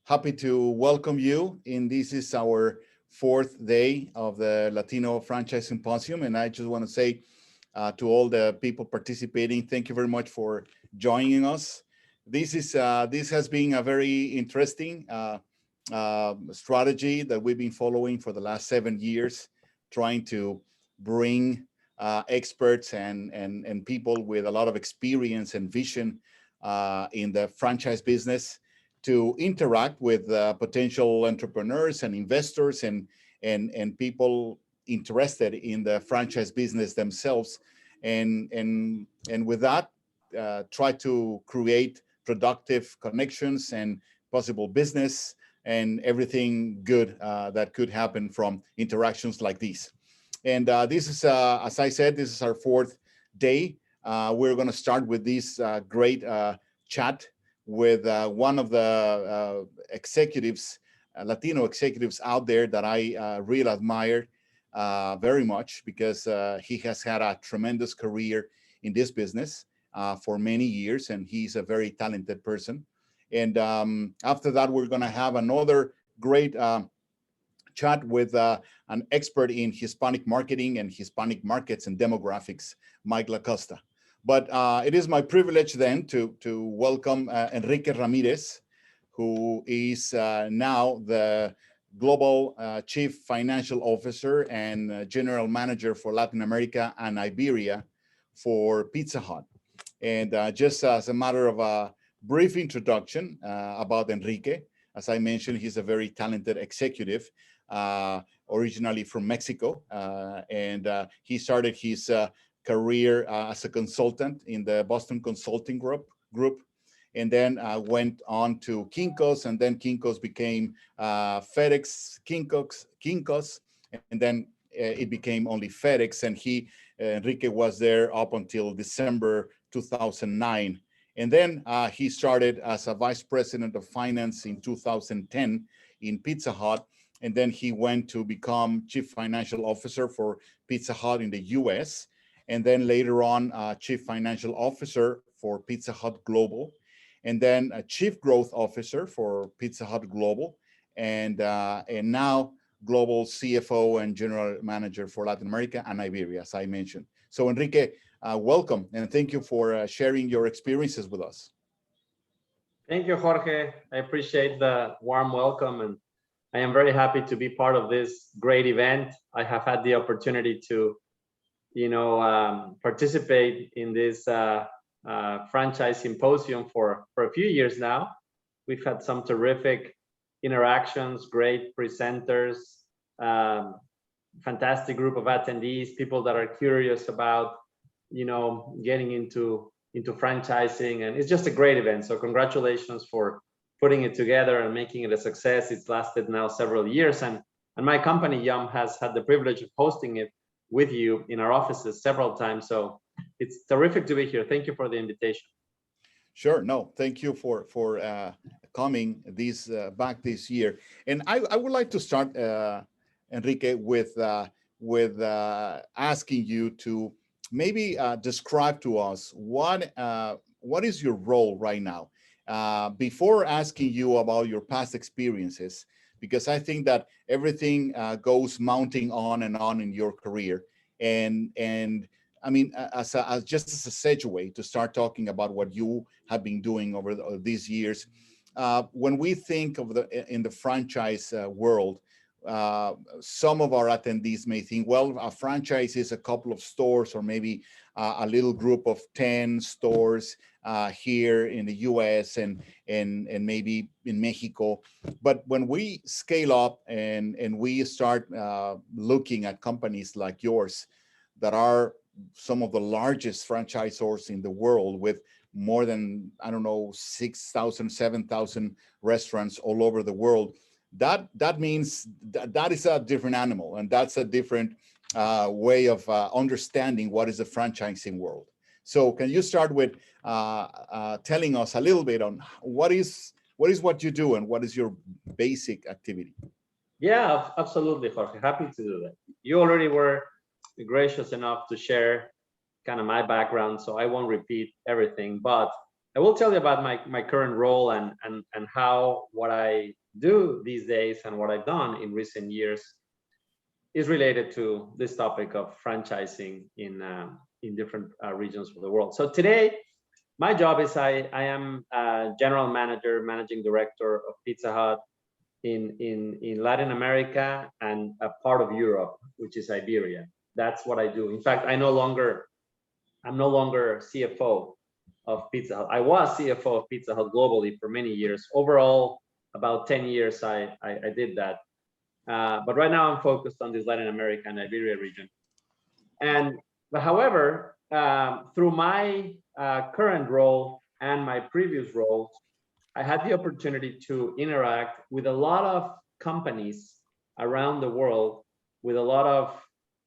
Happy to welcome you. And this is our fourth day of the Latino Franchise Symposium. And I just want to say to all the people participating, thank you very much for joining us. This has been a very interesting strategy that we've been following for the last 7 years, trying to bring experts and people with a lot of experience and vision in the franchise business to interact with potential entrepreneurs and investors and people interested in the franchise business themselves, and with that, try to create productive connections and possible business and everything good that could happen from interactions like these. And this is, as I said, this is our fourth day. We're going to start with this great chat with one of the executives, Latino executives out there that I really admire very much, because he has had a tremendous career in this business for many years, and he's a very talented person. And after that, we're going to have another great chat with an expert in Hispanic marketing and Hispanic markets and demographics, Mike Lakusta. But it is my privilege then to welcome Enrique Ramirez, who is now the Global Chief Financial Officer and General Manager for Latin America and Iberia for Pizza Hut. And just as a matter of a brief introduction about Enrique, as I mentioned, he's a very talented executive, originally from Mexico, and he started his career as a consultant in the Boston Consulting Group, and then went on to Kinko's, and then Kinko's became FedEx Kinko's, and then it became only FedEx, and Enrique was there up until December 2009. And then he started as a vice president of finance in 2010 in Pizza Hut, and then he went to become chief financial officer for Pizza Hut in the US, and then later on, Chief Financial Officer for Pizza Hut Global, and then a Chief Growth Officer for Pizza Hut Global, and now Global CFO and General Manager for Latin America and Iberia, as I mentioned. So Enrique, welcome, and thank you for sharing your experiences with us. Thank you, Jorge. I appreciate the warm welcome, and I am very happy to be part of this great event. I have had the opportunity to participate in this franchise symposium for a few years now. We've had some terrific interactions, great presenters, fantastic group of attendees, people that are curious about, getting into franchising, and it's just a great event. So congratulations for putting it together and making it a success. It's lasted now several years, and my company, Yum, has had the privilege of hosting it with you in our offices several times. So it's terrific to be here. Thank you for the invitation. Sure. No, thank you for coming back this year. And I would like to start, Enrique, with asking you to maybe describe to us what is your role right now, before asking you about your past experiences, because I think that everything goes mounting on and on in your career. And I mean, just as a segue to start talking about what you have been doing over these years, when we think of in the franchise world, some of our attendees may think, well, a franchise is a couple of stores or maybe a little group of 10 stores here in the US and maybe in Mexico. But when we scale up and we start looking at companies like yours that are some of the largest franchisors in the world with more than, I don't know, 6,000, 7,000 restaurants all over the world, that means that is a different animal, and that's a different way of understanding what is the franchising world. So can you start with telling us a little bit on what you do and what is your basic activity? Yeah, absolutely, Jorge. Happy to do that. You already were gracious enough to share kind of my background, so I won't repeat everything. But I will tell you about my current role and how what I do these days and what I've done in recent years is related to this topic of franchising in different regions of the world. So today, my job is I am a general manager, managing director of Pizza Hut in Latin America and a part of Europe, which is Iberia. That's what I do. In fact, I'm no longer CFO of Pizza Hut. I was CFO of Pizza Hut globally for many years. Overall, about 10 years I did that. But right now I'm focused on this Latin America and Iberia region. But however, through my current role and my previous roles, I had the opportunity to interact with a lot of companies around the world, with a lot of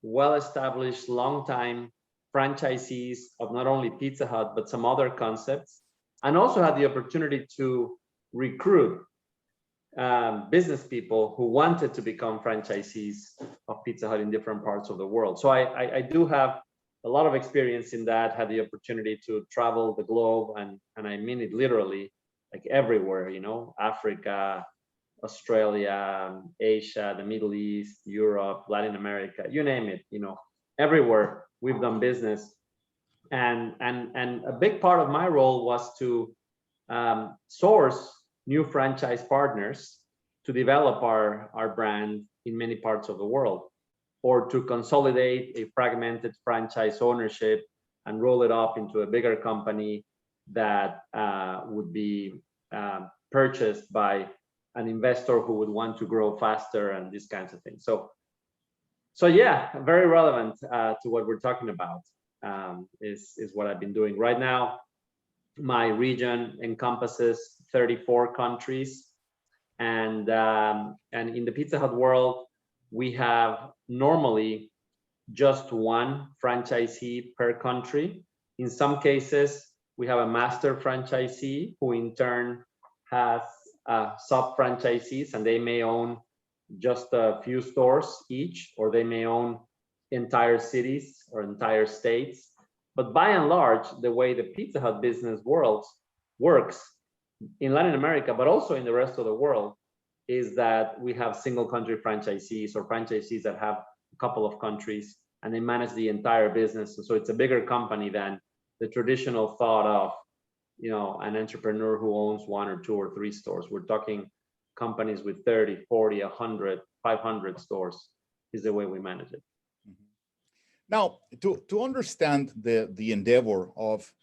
well-established, long-time franchisees of not only Pizza Hut, but some other concepts, and also had the opportunity to recruit business people who wanted to become franchisees of Pizza Hut in different parts of the world. So I do have a lot of experience in that, had the opportunity to travel the globe, and I mean it literally, like everywhere, you know, Africa, Australia, Asia, the Middle East, Europe, Latin America, you name it, you know, everywhere we've done business. And a big part of my role was to source new franchise partners to develop our brand in many parts of the world, or to consolidate a fragmented franchise ownership and roll it up into a bigger company that would be purchased by an investor who would want to grow faster, and these kinds of things. So yeah, very relevant to what we're talking about is what I've been doing right now. My region encompasses 34 countries, and in the Pizza Hut world, we have normally just one franchisee per country. In some cases, we have a master franchisee who in turn has sub-franchisees, and they may own just a few stores each, or they may own entire cities or entire states. But by and large, the way the Pizza Hut business works in Latin America, but also in the rest of the world, is that we have single country franchisees, or franchisees that have a couple of countries, and they manage the entire business. So it's a bigger company than the traditional thought of, you know, an entrepreneur who owns 1 or 2 or 3 stores. We're talking companies with 30, 40, 100, 500 stores is the way we manage it. Now, to understand the endeavor of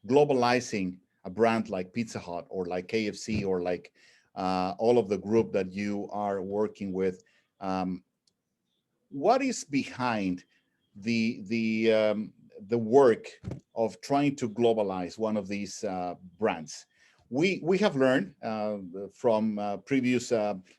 globalizing a brand like Pizza Hut or like KFC or like all of the group that you are working with, what is behind the work of trying to globalize one of these brands? We have learned from previous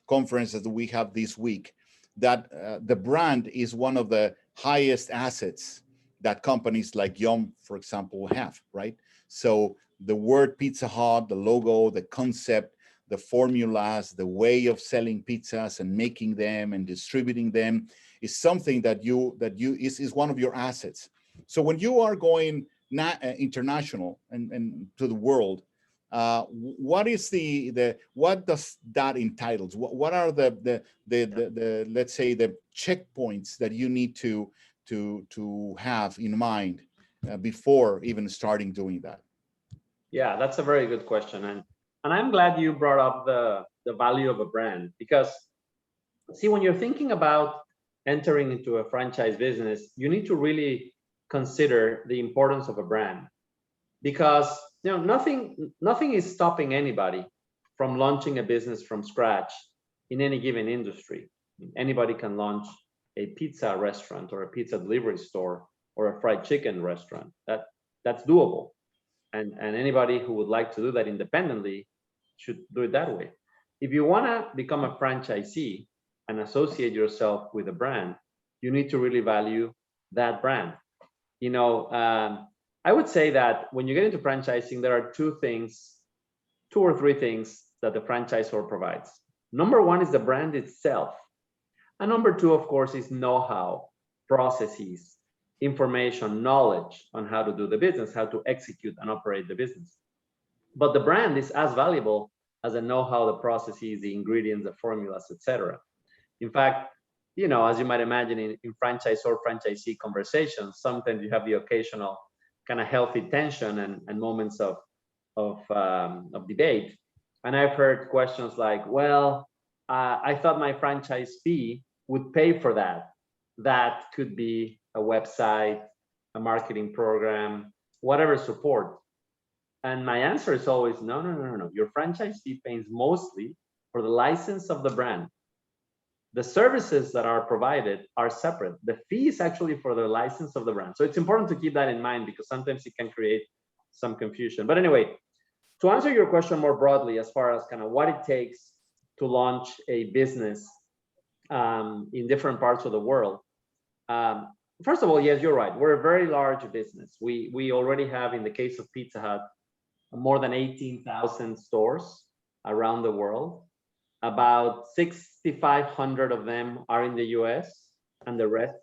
conferences that we have this week that the brand is one of the highest assets that companies like Yum, for example, have, right? So the word Pizza Hut, the logo, the concept, the formulas, the way of selling pizzas and making them and distributing them is something that is one of your assets. So when you are going international and to the world, what is what does that entitle? What are the let's say the checkpoints that you need to have in mind before even starting doing that? Yeah, that's a very good question, and I'm glad you brought up the value of a brand, because see, when you're thinking about entering into a franchise business, you need to really consider the importance of a brand, because you know nothing is stopping anybody from launching a business from scratch in any given industry. Anybody can launch a pizza restaurant or a pizza delivery store or a fried chicken restaurant. That's doable, and anybody who would like to do that independently should do it that way. If you want to become a franchisee and associate yourself with a brand, you need to really value that brand. You know, I would say that when you get into franchising, there are 2 or 3 things that the franchisor provides. Number 1 is the brand itself. And number 2, of course, is know-how, processes, information, knowledge on how to do the business, how to execute and operate the business. But the brand is as valuable as the know-how, the processes, the ingredients, the formulas, etc. In fact, you know, as you might imagine, in franchise or franchisee conversations, sometimes you have the occasional kind of healthy tension and moments of debate. And I've heard questions like, well, I thought my franchise fee would pay for that. That could be a website, a marketing program, whatever support. And my answer is always, no, no, no, no, no. Your franchise fee pays mostly for the license of the brand. The services that are provided are separate. The fee is actually for the license of the brand. So it's important to keep that in mind because sometimes it can create some confusion. But anyway, to answer your question more broadly, as far as kind of what it takes to launch a business in different parts of the world. First of all, yes, you're right. We're a very large business. We already have, in the case of Pizza Hut, more than 18,000 stores around the world. About 6,500 of them are in the US and the rest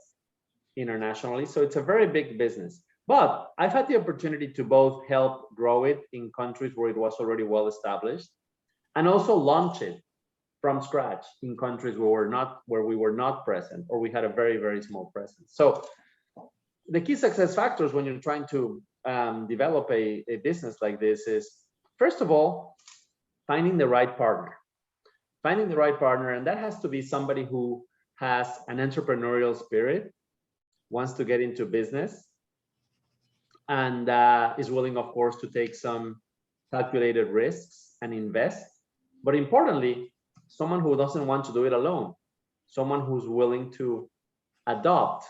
internationally. So it's a very big business. But I've had the opportunity to both help grow it in countries where it was already well established and also launch it from scratch in countries where we were not present or we had a very, very small presence. So the key success factors when you're trying to develop a business like this is, first of all, finding the right partner. Finding the right partner, and that has to be somebody who has an entrepreneurial spirit, wants to get into business, and is willing, of course, to take some calculated risks and invest. But importantly, someone who doesn't want to do it alone, someone who's willing to adopt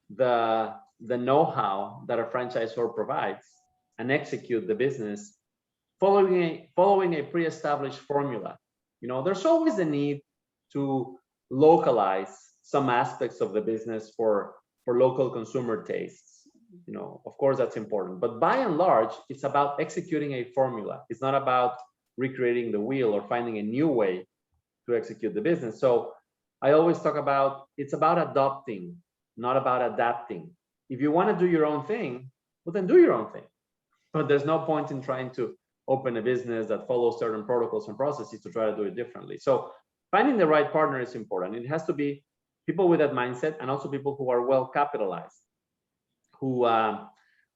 the know-how that a franchisor provides and execute the business following a pre-established formula. You know, there's always the need to localize some aspects of the business for local consumer tastes. You know, of course, that's important. But by and large, it's about executing a formula. It's not about recreating the wheel or finding a new way to execute the business. So I always talk about, it's about adopting, not about adapting. If you want to do your own thing, well, then do your own thing. But there's no point in trying to open a business that follows certain protocols and processes to try to do it differently. So finding the right partner is important. It has to be people with that mindset and also people who are well capitalized, who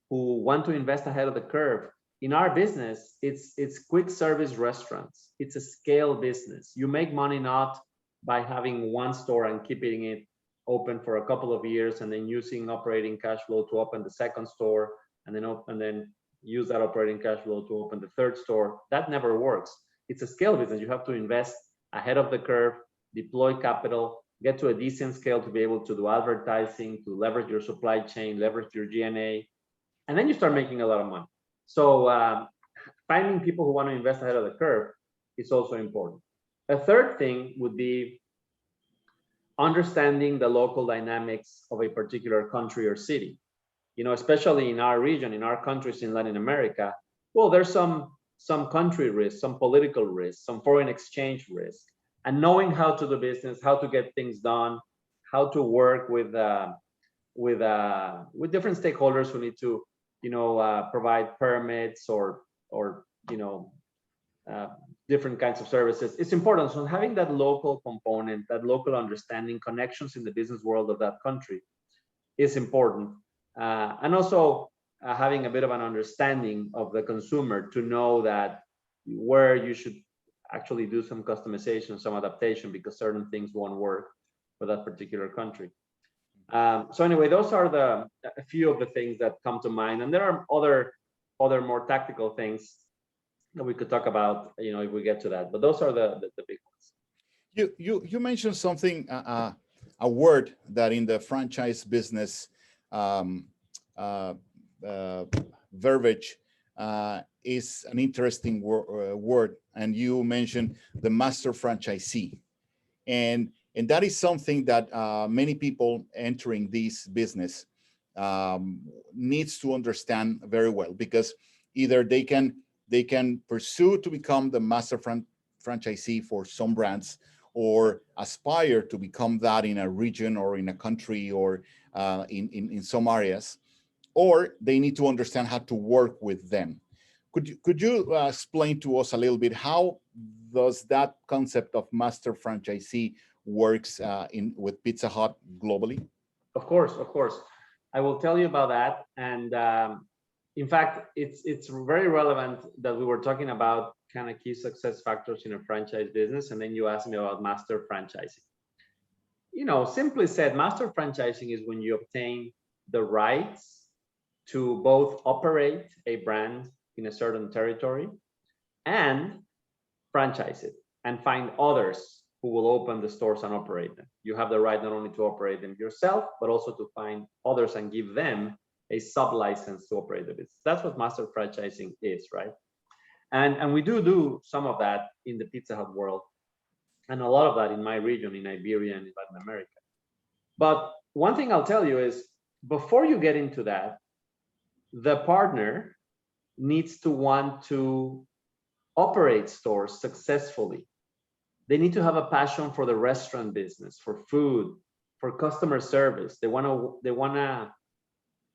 want to invest ahead of the curve. In our business, it's quick service restaurants. It's a scale business. You make money not by having one store and keeping it open for a couple of years and then using operating cash flow to open the second store and then use that operating cash flow to open the third store. That never works. It's a scale business. You have to invest ahead of the curve, deploy capital, get to a decent scale to be able to do advertising, to leverage your supply chain, leverage your G&A, and then you start making a lot of money. So finding people who want to invest ahead of the curve is also important. A third thing would be understanding the local dynamics of a particular country or city. You know, especially in our region, in our countries in Latin America, well, there's some country risk, some political risk, some foreign exchange risk, and knowing how to do business, how to get things done, how to work with different stakeholders who need to, you know, provide permits or you know, different kinds of services. It's important. So having that local component, that local understanding, connections in the business world of that country is important. And also having a bit of an understanding of the consumer to know that where you should actually do some customization, some adaptation, because certain things won't work for that particular country. So anyway, those are a few of the things that come to mind, and there are other more tactical things that we could talk about, you know, if we get to that. But those are the big ones. You mentioned something, a word that in the franchise business verbiage is an interesting word, and you mentioned the master franchisee, and that is something that many people entering this business needs to understand very well, because either they can pursue to become the master franchisee for some brands, or aspire to become that in a region or in a country, or in some areas, or they need to understand how to work with them. Could you explain to us a little bit how does that concept of master franchisee works with Pizza Hut globally? Of course, of course. I will tell you about that. And in fact, it's very relevant that we were talking about kind of key success factors in a franchise business, and then you asked me about master franchising. You know, simply said, master franchising is when you obtain the rights to both operate a brand in a certain territory and franchise it and find others who will open the stores and operate them. You have the right not only to operate them yourself, but also to find others and give them a sub-license to operate the business. That's what master franchising is, right? And we do some of that in the Pizza Hut world, and a lot of that in my region, in Iberia and in Latin America. But one thing I'll tell you is, before you get into that, the partner needs to want to operate stores successfully. They need to have a passion for the restaurant business, for food, for customer service.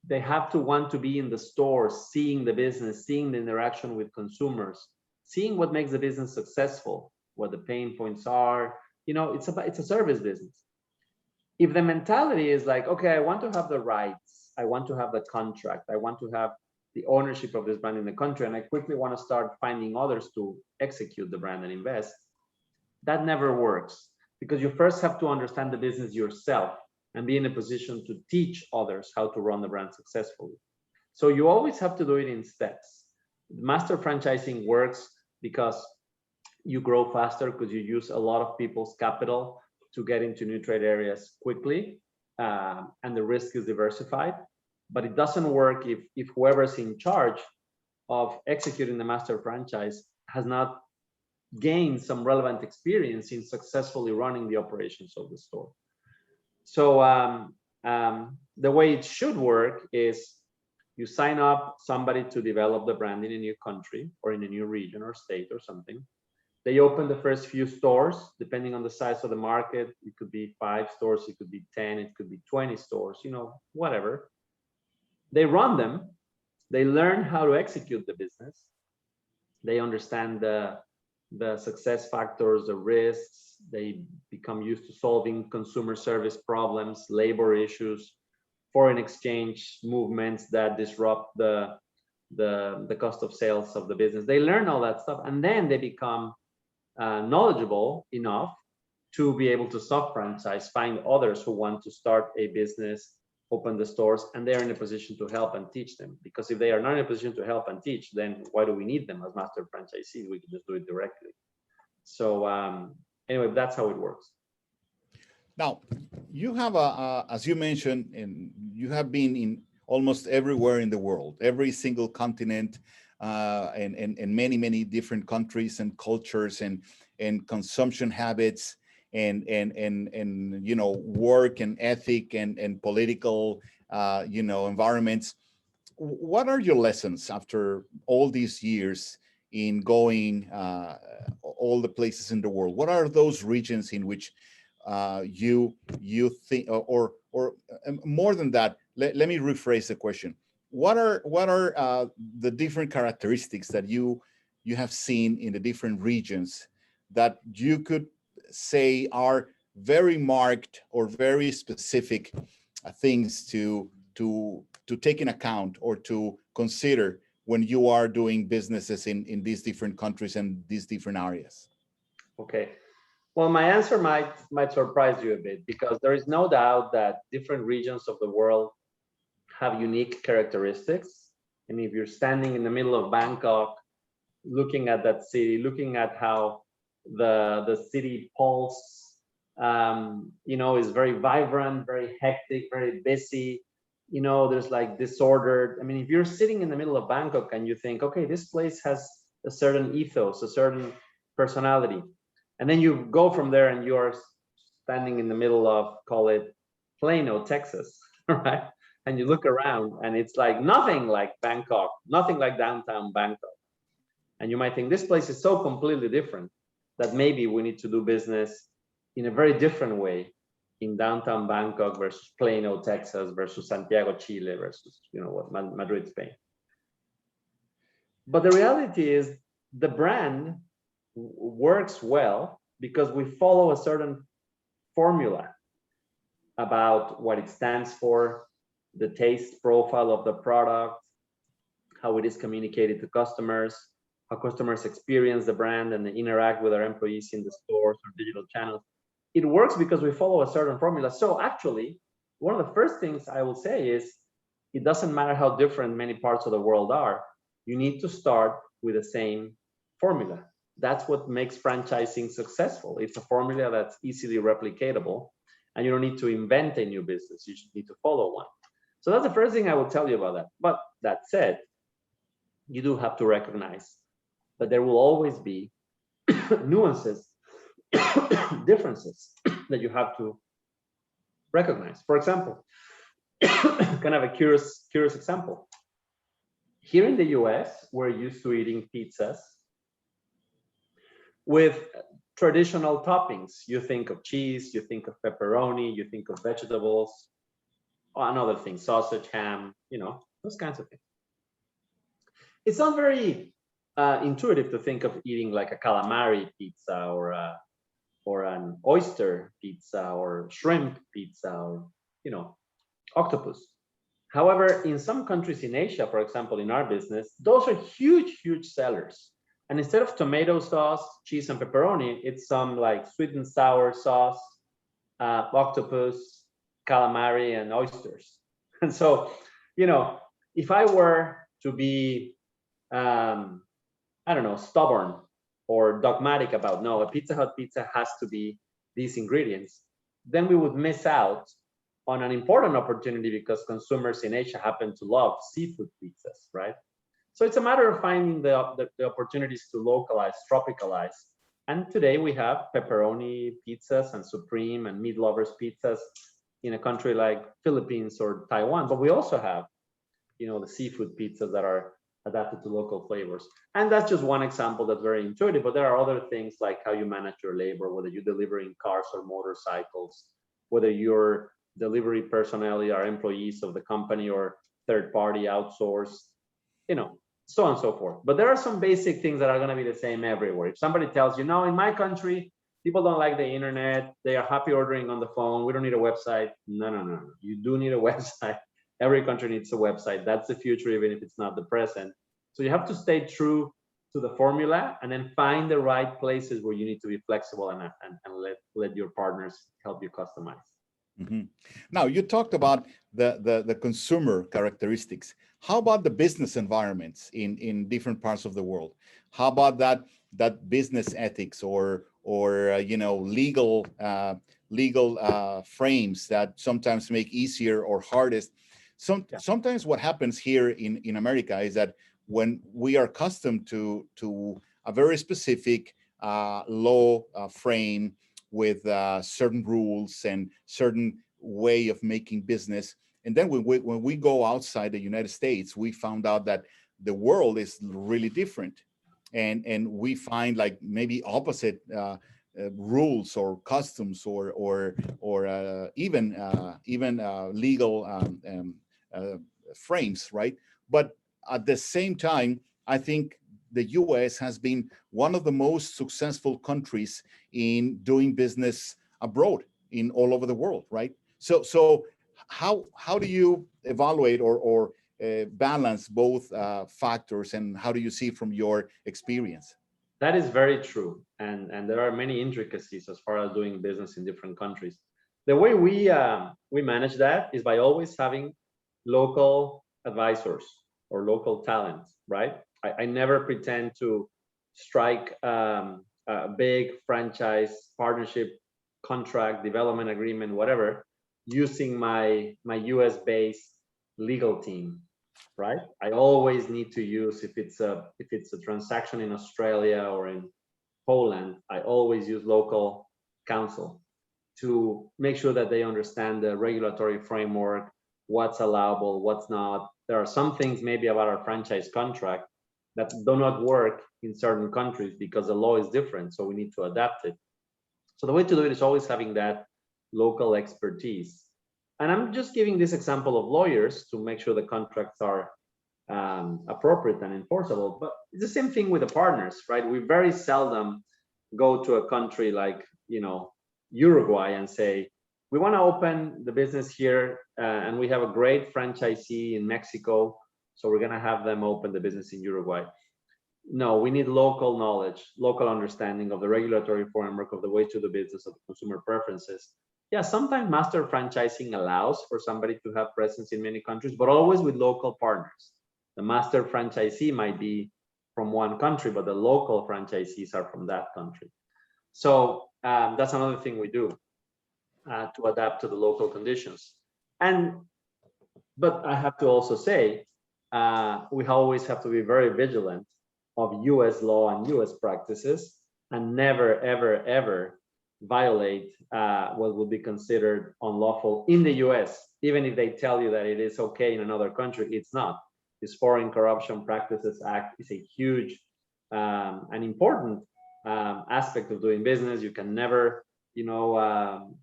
They have to want to be in the store, seeing the business, seeing the interaction with consumers, seeing what makes the business successful, what the pain points are. You know, it's a service business. If the mentality is like, okay, I want to have the rights, I want to have the contract, I want to have the ownership of this brand in the country, and I quickly want to start finding others to execute the brand and invest, that never works, because you first have to understand the business yourself and be in a position to teach others how to run the brand successfully. So you always have to do it in steps. Master franchising works because you grow faster, because you use a lot of people's capital to get into new trade areas quickly, and the risk is diversified. But it doesn't work if whoever's in charge of executing the master franchise has not gained some relevant experience in successfully running the operations of the store. So the way it should work is you sign up somebody to develop the brand in a new country or in a new region or state or something. They open the first few stores, depending on the size of the market. It could be 5 stores, it could be 10, it could be 20 stores, you know, whatever. They run them, they learn how to execute the business, they understand the success factors, the risks, they become used to solving consumer service problems, labor issues, foreign exchange movements that disrupt the cost of sales of the business. They learn all that stuff, and then they become knowledgeable enough to be able to sub-franchise, find others who want to start a business, open the stores, and they're in a position to help and teach them. Because if they are not in a position to help and teach, then why do we need them as master franchisees? We can just do it directly. So anyway, that's how it works. Now, you have as you mentioned, and you have been in almost everywhere in the world, every single continent, and many different countries and cultures and consumption habits and you know, work and ethic and political you know, environments. What are your lessons after all these years in going all the places in the world? What are those regions in which you think, or more than that, let me rephrase the question. What are the different characteristics that you have seen in the different regions that you could say are very marked or very specific things to take in account or to consider when you are doing businesses in these different countries and these different areas? Okay. Well, my answer might surprise you a bit, because there is no doubt that different regions of the world have unique characteristics. And if you're standing in the middle of Bangkok, looking at that city, looking at how the city pulse, you know, is very vibrant, very hectic, very busy. You know, there's like disordered. I mean, if you're sitting in the middle of Bangkok and you think, okay, this place has a certain ethos, a certain personality, and then you go from there and you're standing in the middle of, call it Plano, Texas, right? And you look around and it's like nothing like Bangkok, nothing like downtown Bangkok. And you might think this place is so completely different that maybe we need to do business in a very different way in downtown Bangkok versus Plano, Texas versus Santiago, Chile versus, you know what, Madrid, Spain. But the reality is the brand works well because we follow a certain formula about what it stands for, the taste profile of the product, how it is communicated to customers, how customers experience the brand and interact with our employees in the stores or digital channels. It works because we follow a certain formula. So actually, one of the first things I will say is, it doesn't matter how different many parts of the world are, you need to start with the same formula. That's what makes franchising successful. It's a formula that's easily replicatable, and you don't need to invent a new business. You just need to follow one. So that's the first thing I will tell you about that. But that said, you do have to recognize that there will always be nuances, differences that you have to recognize. For example, kind of a curious example. Here in the US, we're used to eating pizzas with traditional toppings. You think of cheese, you think of pepperoni, you think of vegetables, another thing, sausage, ham, you know, those kinds of things. It's not very intuitive to think of eating like a calamari pizza or an oyster pizza or shrimp pizza or, you know, octopus. However, in some countries in Asia, for example, in our business, those are huge sellers. And instead of tomato sauce, cheese, and pepperoni, it's some like sweet and sour sauce, octopus, calamari, and oysters. And so, you know, if I were to be, I don't know, stubborn or dogmatic about, no, a Pizza Hut pizza has to be these ingredients, then we would miss out on an important opportunity because consumers in Asia happen to love seafood pizzas, right? So it's a matter of finding the opportunities to localize, tropicalize. And today we have pepperoni pizzas and supreme and meat lovers pizzas in a country like Philippines or Taiwan, but we also have, you know, the seafood pizzas that are adapted to local flavors. And that's just one example that's very intuitive, but there are other things like how you manage your labor, whether you're delivering cars or motorcycles, whether your delivery personnel are employees of the company or third-party outsourced, you know, so on and so forth. But there are some basic things that are going to be the same everywhere. If somebody tells you, no, in my country, people don't like the internet, they are happy ordering on the phone, we don't need a website. No. You do need a website. Every country needs a website. That's the future, even if it's not the present. So you have to stay true to the formula and then find the right places where you need to be flexible and let your partners help you customize. Mm-hmm. Now, you talked about the consumer characteristics. How about the business environments in different parts of the world? How about that business ethics or you know, legal frames that sometimes make easier or hardest? Sometimes what happens here in America is that when we are accustomed to a very specific law frame with certain rules and certain way of making business, and then when we go outside the United States, we found out that the world is really different, and we find like maybe opposite rules or customs or even legal frames, right? But at the same time, I think the US has been one of the most successful countries in doing business abroad in all over the world, right? So how do you evaluate or balance both factors, and how do you see from your experience? That is very true, and there are many intricacies as far as doing business in different countries. The way we manage that is by always having local advisors or local talent, right? I never pretend to strike a big franchise partnership contract, development agreement, whatever, using my US based legal team, right? I always need to use, if it's a transaction in Australia or in Poland, I always use local counsel to make sure that they understand the regulatory framework, what's allowable, what's not. There are some things maybe about our franchise contract that do not work in certain countries because the law is different, so we need to adapt it. So the way to do it is always having that local expertise. And I'm just giving this example of lawyers to make sure the contracts are appropriate and enforceable. But it's the same thing with the partners, right? We very seldom go to a country like, Uruguay and say, we want to open the business here, and we have a great franchisee in Mexico, so we're going to have them open the business in Uruguay. No, we need local knowledge, local understanding of the regulatory framework, of the way to the business, of the consumer preferences. Yeah, sometimes master franchising allows for somebody to have presence in many countries, but always with local partners. The master franchisee might be from one country, but the local franchisees are from that country. So that's another thing we do to adapt to the local conditions. But I have to also say, we always have to be very vigilant of US law and US practices, and never, ever, ever violate what would be considered unlawful in the US. Even if they tell you that it is okay in another country, it's not. This Foreign Corruption Practices Act is a huge and important aspect of doing business. You can never,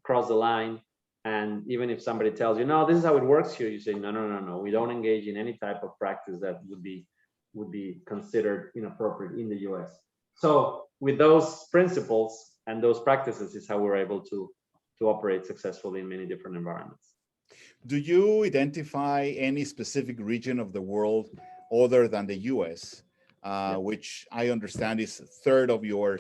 cross the line. And even if somebody tells you, no, this is how it works here, you say, no, we don't engage in any type of practice that would be considered inappropriate in the US. So with those principles and those practices is how we're able to operate successfully in many different environments. Do you identify any specific region of the world other than the US, which I understand is third of your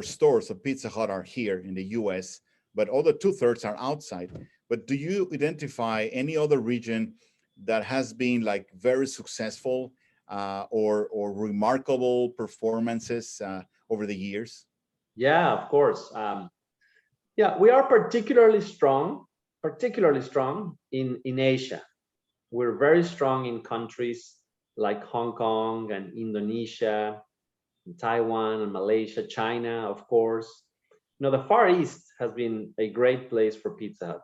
stores of Pizza Hut are here in the US, but other 2/3 are outside. But do you identify any other region that has been like very successful or remarkable performances over the years? Yeah, of course. We are particularly strong in Asia. We're very strong in countries like Hong Kong and Indonesia, and Taiwan and Malaysia, China, of course. The Far East has been a great place for Pizza Hut.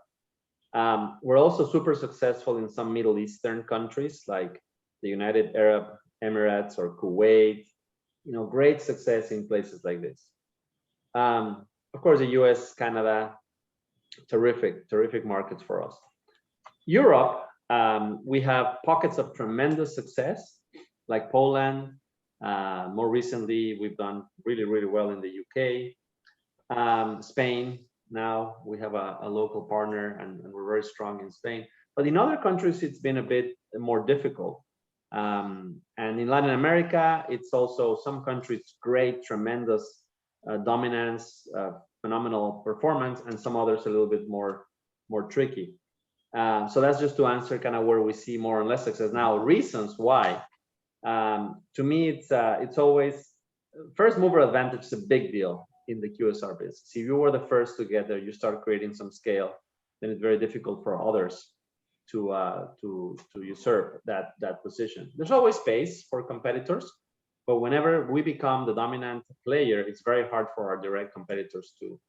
We're also super successful in some Middle Eastern countries like the United Arab Emirates or Kuwait. Great success in places like this. Of course, the US, Canada, terrific markets for us. Europe, we have pockets of tremendous success, like Poland. More recently, we've done really, really well in the UK. Spain, now we have a local partner, and we're very strong in Spain. But in other countries, it's been a bit more difficult. And in Latin America, it's also some countries great, tremendous dominance, phenomenal performance, and some others a little bit more tricky. So that's just to answer kind of where we see more and less success. Now, reasons why. To me, it's always first mover advantage is a big deal in the QSR business. If you were the first to get there, you start creating some scale, then it's very difficult for others to usurp that position. There's always space for competitors, but whenever we become the dominant player, it's very hard for our direct competitors to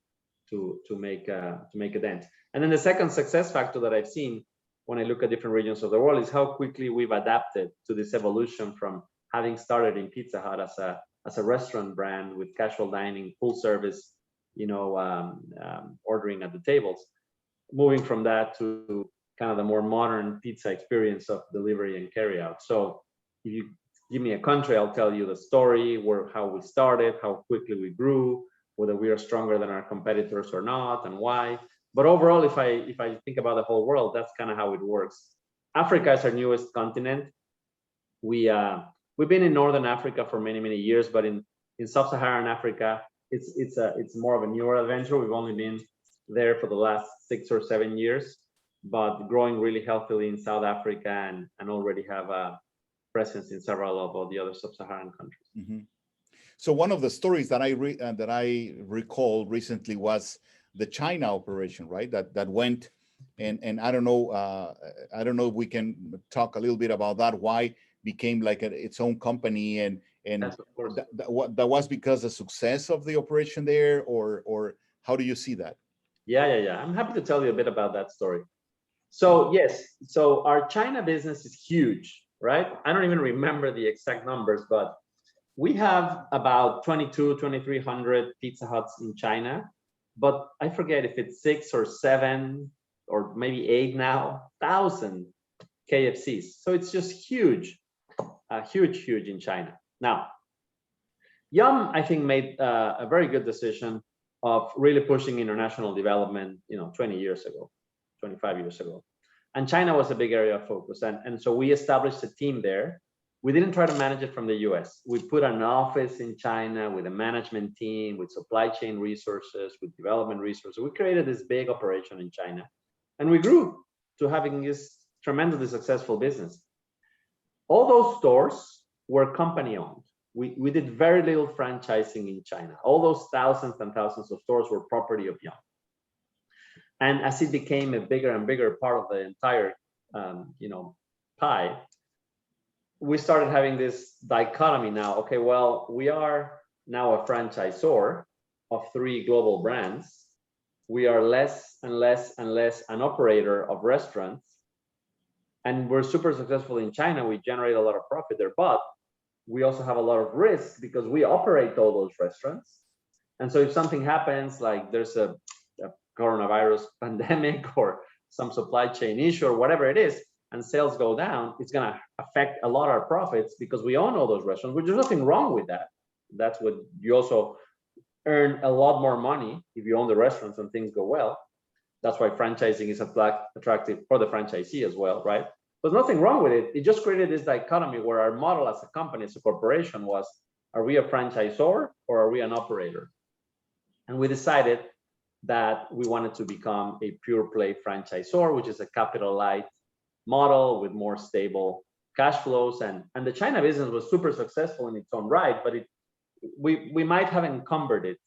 make a dent. And then the second success factor that I've seen when I look at different regions of the world is how quickly we've adapted to this evolution from having started in Pizza Hut as a restaurant brand with casual dining, full service, ordering at the tables, moving from that to kind of the more modern pizza experience of delivery and carry out. So if you give me a country, I'll tell you the story, how we started, how quickly we grew, whether we are stronger than our competitors or not, and why. But overall, if I think about the whole world, that's kind of how it works. Africa is our newest continent. We've been in Northern Africa for many years, but in Sub-Saharan Africa, it's more of a newer adventure. We've only been there for the last 6 or 7 years, but growing really healthily in South Africa and already have a presence in several of the other Sub-Saharan countries. Mm-hmm. So one of the stories that I recall recently was the China operation, right? That went, and I don't know if we can talk a little bit about that. Why became like its own company, and yes, of course. that was because the success of the operation there, or how do you see that? Yeah. I'm happy to tell you a bit about that story. So yes, so our China business is huge, right? I don't even remember the exact numbers, but we have about 2,300 Pizza Huts in China. but I forget if it's 6 or 7 or maybe 8 now, 1,000 KFCs. So it's just huge, huge in China. Now, Yum, I think, made a very good decision of really pushing international development, 20 years ago, 25 years ago. And China was a big area of focus. And so we established a team there. We didn't try to manage it from the US. We put an office in China with a management team, with supply chain resources, with development resources. We created this big operation in China. And we grew to having this tremendously successful business. All those stores were company owned. We did very little franchising in China. All those thousands and thousands of stores were property of Yum. And as it became a bigger and bigger part of the entire, pie, we started having this dichotomy now. Okay, well, we are now a franchisor of 3 global brands. We are less and less and less an operator of restaurants. And we're super successful in China. We generate a lot of profit there, but we also have a lot of risk because we operate all those restaurants. And so if something happens, like there's a coronavirus pandemic or some supply chain issue or whatever it is, and sales go down, it's going to affect a lot of our profits because we own all those restaurants, which there's nothing wrong with that. That's what you also earn a lot more money if you own the restaurants and things go well. That's why franchising is attractive for the franchisee as well, right? There's nothing wrong with it. It just created this dichotomy where our model as a company, as a corporation was, are we a franchisor or are we an operator? And we decided that we wanted to become a pure play franchisor, which is a capital light model with more stable cash flows. And the China business was super successful in its own right, but we might have encumbered it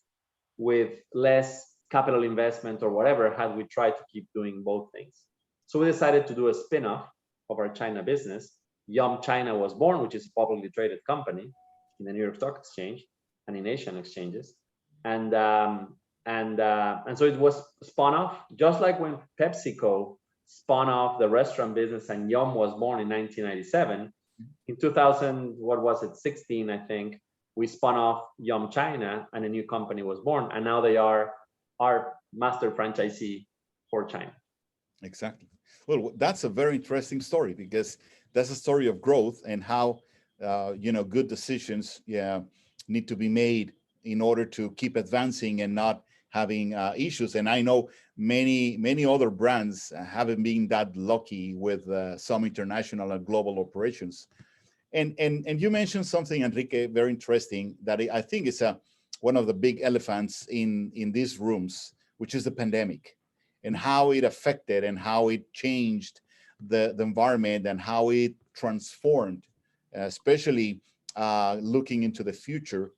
with less capital investment or whatever had we tried to keep doing both things. So we decided to do a spin-off of our China business. Yum China was born, which is a publicly traded company in the New York Stock Exchange and in Asian exchanges. And so it was spun off, just like when PepsiCo spun off the restaurant business and Yum was born in 1997. In 2016, I think, we spun off Yum China and a new company was born. And now they are our master franchisee for China. Exactly. Well, that's a very interesting story because that's a story of growth and how, good decisions need to be made in order to keep advancing and not having issues. And I know many other brands haven't been that lucky with some international and global operations. And you mentioned something, Enrique, very interesting that I think is one of the big elephants in these rooms, which is the pandemic and how it affected and how it changed the environment and how it transformed, especially looking into the future,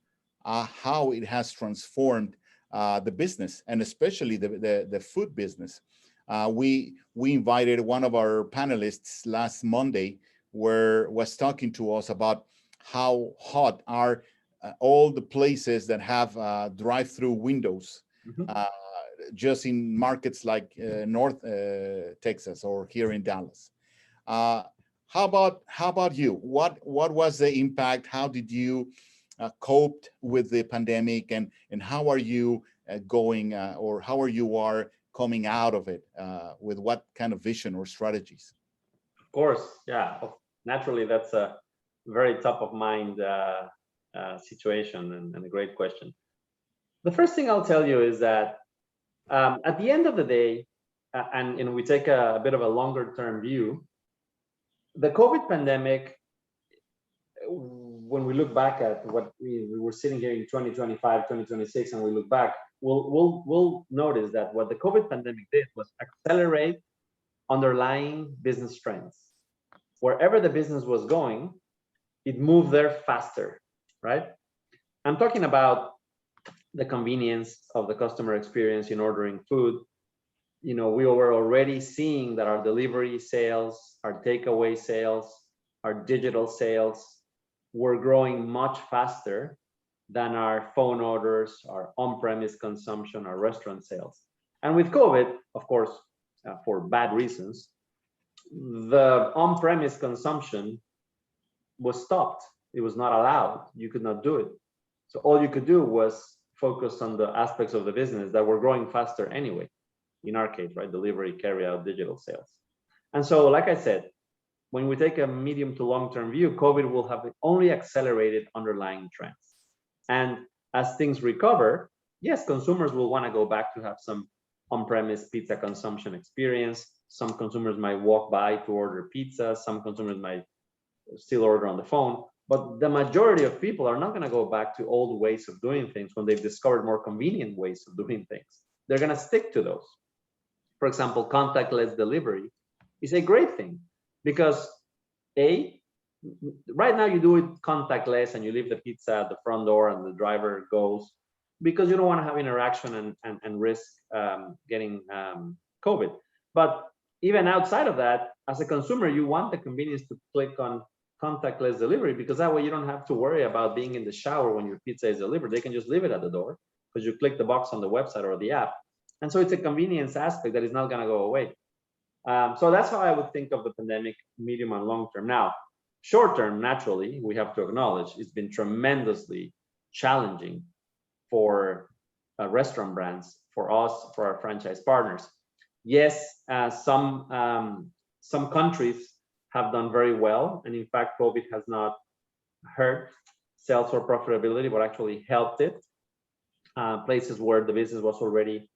how it has transformed the business and especially the food business. We invited one of our panelists last Monday was talking to us about how hot are all the places that have drive-through windows, just in markets like North Texas or here in Dallas. How about you? What was the impact? How did you cope with the pandemic, and how are you going, or how are you coming out of it? With what kind of vision or strategies? Of course, yeah. Naturally, that's a very top of mind situation and a great question. The first thing I'll tell you is that at the end of the day, and we take a bit of a longer term view, the COVID pandemic, when we look back at what we were sitting here in 2025, 2026, and we look back, we'll notice that what the COVID pandemic did was accelerate underlying business trends. Wherever the business was going, it moved there faster, right? I'm talking about the convenience of the customer experience in ordering food. We were already seeing that our delivery sales, our takeaway sales, our digital sales were growing much faster than our phone orders, our on-premise consumption, our restaurant sales. And with COVID, of course, for bad reasons, the on-premise consumption was stopped. It was not allowed. You could not do it. So all you could do was focused on the aspects of the business that were growing faster anyway. In our case, right, delivery, carry out, digital sales. And so, like I said, when we take a medium to long-term view, COVID will have only accelerated underlying trends. And as things recover, yes, consumers will want to go back to have some on-premise pizza consumption experience. Some consumers might walk by to order pizza. Some consumers might still order on the phone. But the majority of people are not going to go back to old ways of doing things when they've discovered more convenient ways of doing things. They're going to stick to those. For example, contactless delivery is a great thing because right now you do it contactless and you leave the pizza at the front door and the driver goes because you don't want to have interaction and risk getting COVID. But even outside of that, as a consumer, you want the convenience to click on contactless delivery because that way you don't have to worry about being in the shower when your pizza is delivered. They can just leave it at the door because you click the box on the website or the app. And so it's a convenience aspect that is not going to go away. So that's how I would think of the pandemic, medium and long term. Now, short term, naturally, we have to acknowledge it's been tremendously challenging for restaurant brands, for us, for our franchise partners. Yes, some countries have done very well, and in fact, COVID has not hurt sales or profitability, but actually helped it. Places where the business was already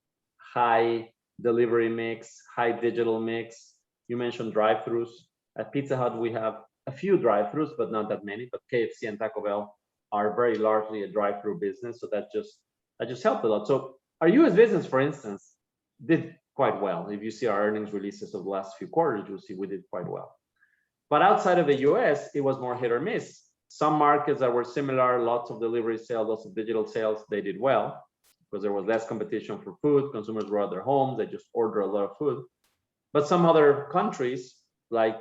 high delivery mix, high digital mix. You mentioned drive-throughs. At Pizza Hut, we have a few drive-throughs, but not that many. But KFC and Taco Bell are very largely a drive-through business, so that just helped a lot. So our U.S. business, for instance, did quite well. If you see our earnings releases of the last few quarters, you'll see we did quite well. But outside of the US, it was more hit or miss. Some markets that were similar, lots of delivery sales, lots of digital sales, they did well because there was less competition for food. Consumers were at their homes, they just order a lot of food. But some other countries, like,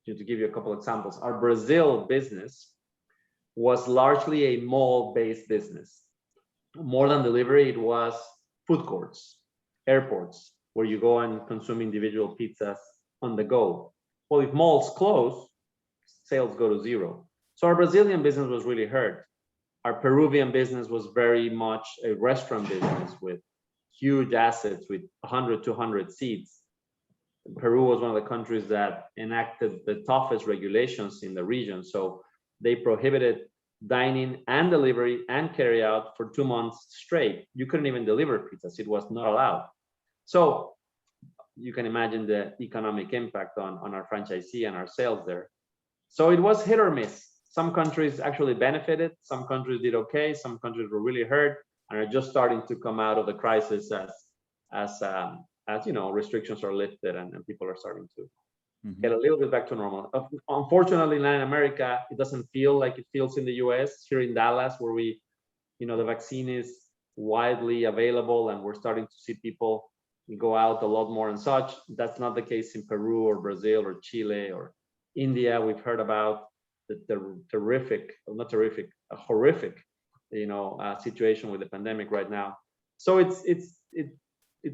to give you a couple examples, our Brazil business was largely a mall-based business. More than delivery, it was food courts, airports, where you go and consume individual pizzas on the go. Well, if malls close, sales go to zero. So our Brazilian business was really hurt. Our Peruvian business was very much a restaurant business with huge assets with 100, 200 seats. Peru was one of the countries that enacted the toughest regulations in the region. So they prohibited dining and delivery and carry out for 2 months straight. You couldn't even deliver pizzas. It was not allowed. So you can imagine the economic impact on our franchisee and our sales there. So it was hit or miss. Some countries actually benefited. Some countries did okay. Some countries were really hurt and are just starting to come out of the crisis as you know, restrictions are lifted and people are starting to get a little bit back to normal. Unfortunately, in Latin America, it doesn't feel like it feels in the US. Here in Dallas, where we, you know, the vaccine is widely available and we're starting to see people go out a lot more and such. That's not the case in Peru or Brazil or Chile or India. We've heard about the horrific, you know, situation with the pandemic right now. So it's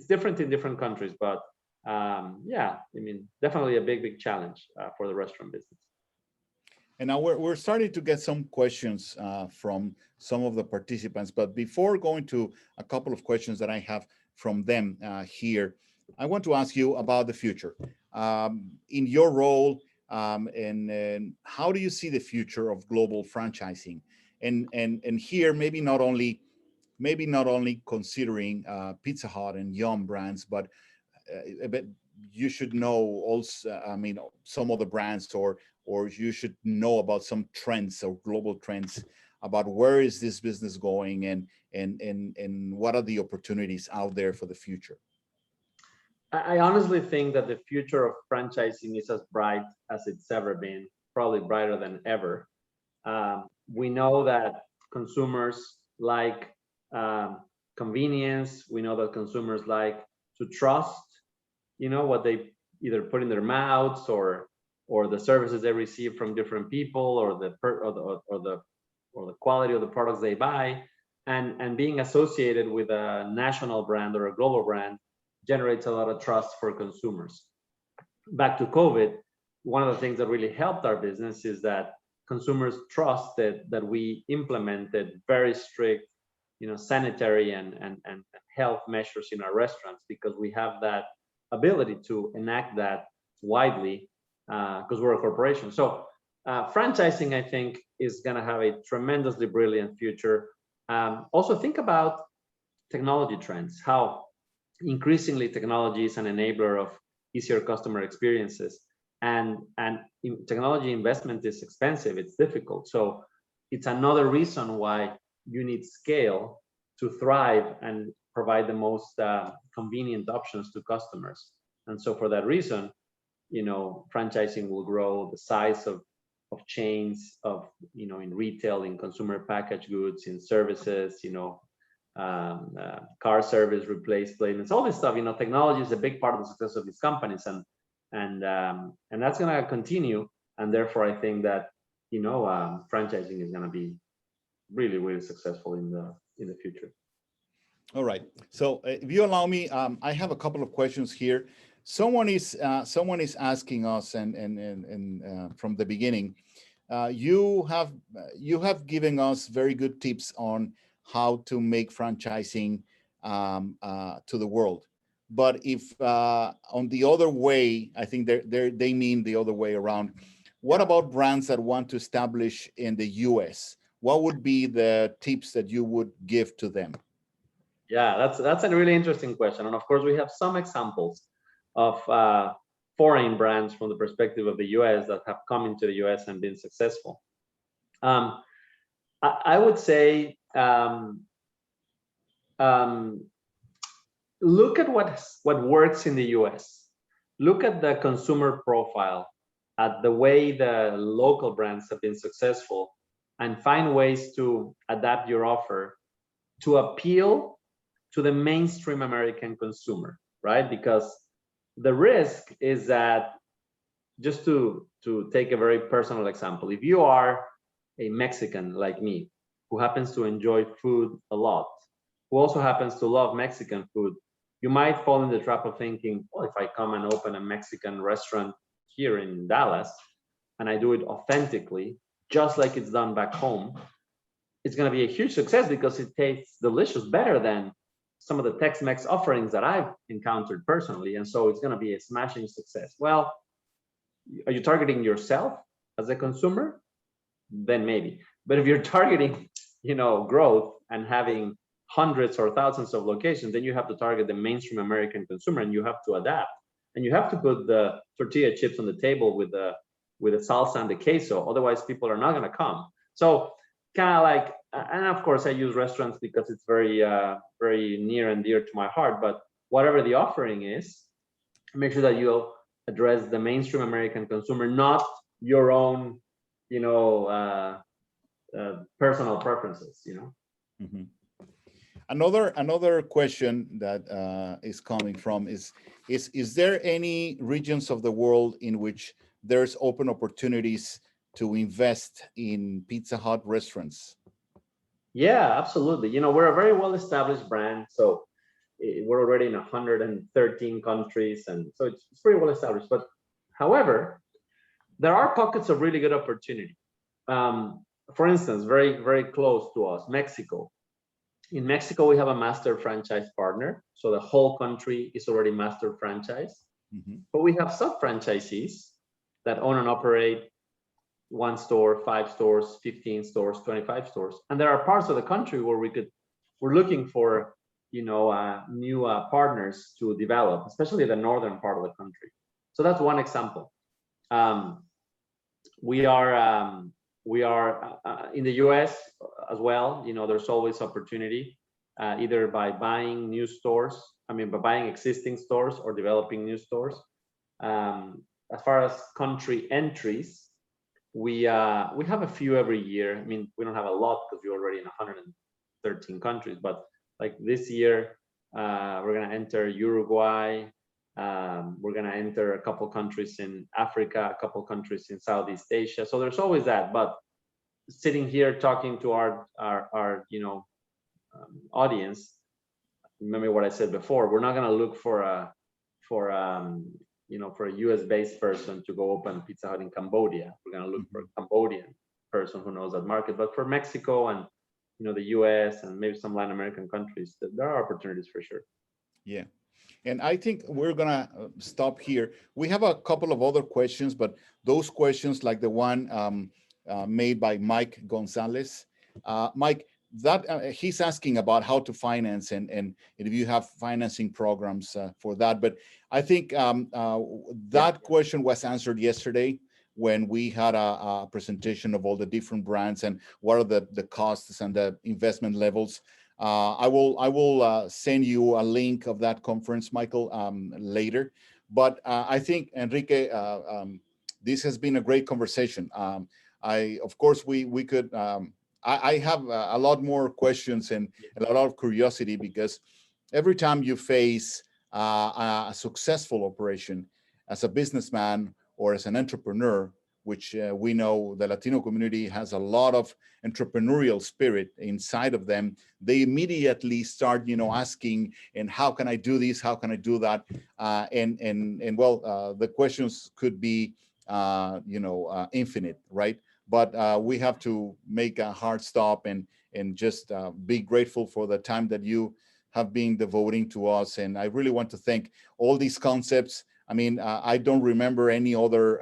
different in different countries, but yeah, I mean, definitely a big challenge for the restaurant business. And now we're starting to get some questions from some of the participants, but before going to a couple of questions that I have from them here, I want to ask you about the future. In your role, and how do you see the future of global franchising? And here, maybe not only considering Pizza Hut and Yum brands, but you should know also, I mean, some other brands, or you should know about some trends or global trends about where is this business going and what are the opportunities out there for the future. I honestly think that the future of franchising is as bright as it's ever been, probably brighter than ever. We know that consumers like convenience. We know that consumers like to trust, you know, what they either put in their mouths or the services they receive from different people, or the quality of the products they buy, and being associated with a national brand or a global brand generates a lot of trust for consumers. Back to COVID, one of the things that really helped our business is that consumers trusted that we implemented very strict sanitary and health measures in our restaurants, because we have that ability to enact that widely, because we're a corporation. So franchising, I think, is going to have a tremendously brilliant future. Also think about technology trends, how increasingly technology is an enabler of easier customer experiences, and technology investment is expensive, it's difficult. So it's another reason why you need scale to thrive and provide the most convenient options to customers. And so for that reason, franchising will grow, the size of chains of, in retail, in consumer packaged goods, in services, car service, replace payments, all this stuff. Technology is a big part of the success of these companies, and that's going to continue. And therefore, I think that franchising is going to be really, really successful in the future. All right. So if you allow me, I have a couple of questions here. Someone is asking us, and from the beginning, you have given us very good tips on how to make franchising to the world. But if on the other way, I think they mean the other way around. What about brands that want to establish in the US? What would be the tips that you would give to them? Yeah, that's a really interesting question. And of course, we have some examples of foreign brands from the perspective of the US that have come into the US and been successful. I would say, look at what works in the US. Look at the consumer profile, at the way the local brands have been successful, and find ways to adapt your offer to appeal to the mainstream American consumer, right? Because the risk is that, just to take a very personal example, if you are a Mexican like me, who happens to enjoy food a lot, who also happens to love Mexican food, you might fall in the trap of thinking, well, if I come and open a Mexican restaurant here in Dallas, and I do it authentically, just like it's done back home, it's going to be a huge success because it tastes delicious, better than some of the Tex-Mex offerings that I've encountered personally. And so it's going to be a smashing success. Well, are you targeting yourself as a consumer? Then maybe. But if you're targeting, growth and having hundreds or thousands of locations, then you have to target the mainstream American consumer, and you have to adapt. And you have to put the tortilla chips on the table with the salsa and the queso. Otherwise, people are not going to come. So kind of like, and of course I use restaurants because it's very, very near and dear to my heart, but whatever the offering is, make sure that you address the mainstream American consumer, not your own, personal preferences, Mm-hmm. Another question that is coming from is there any regions of the world in which there's open opportunities to invest in Pizza Hut restaurants? Yeah, absolutely. We're a very well-established brand, so we're already in 113 countries, and so it's pretty well established. But however, there are pockets of really good opportunity. For instance, very, very close to us, Mexico. In Mexico, we have a master franchise partner, so the whole country is already master franchise. Mm-hmm. But we have sub-franchisees that own and operate 1 store, 5 stores, 15 stores, 25 stores. And there are parts of the country where we're looking for, new partners to develop, especially the northern part of the country. So that's one example. We are in the US as well. There's always opportunity, either by buying new stores, by buying existing stores, or developing new stores. As far as country entries, we have a few every year. We don't have a lot because we're already in 113 countries, but like this year, we're going to enter Uruguay. We're going to enter a couple countries in Africa, a couple countries in Southeast Asia. So there's always that. But sitting here talking to our audience, remember what I said before. We're not going to look for a US-based person to go open Pizza Hut in Cambodia. We're going to look for a Cambodian person who knows that market. But for Mexico and the US and maybe some Latin American countries, there are opportunities for sure. Yeah. And I think we're gonna stop here. We have a couple of other questions, but those questions, like the one made by Mike Gonzalez, Mike, that he's asking about how to finance and if you have financing programs for that. But I think that question was answered yesterday when we had a presentation of all the different brands and what are the costs and the investment levels. I will send you a link of that conference, Michael, later. But I think, Enrique, this has been a great conversation. Of course, we could. I have a lot more questions and a lot of curiosity, because every time you face a successful operation as a businessman or as an entrepreneur, which we know the Latino community has a lot of entrepreneurial spirit inside of them, they immediately start, asking, and how can I do this? How can I do that? The questions could be, infinite, right? But we have to make a hard stop and just be grateful for the time that you have been devoting to us. And I really want to thank all these concepts. I mean, I don't remember any other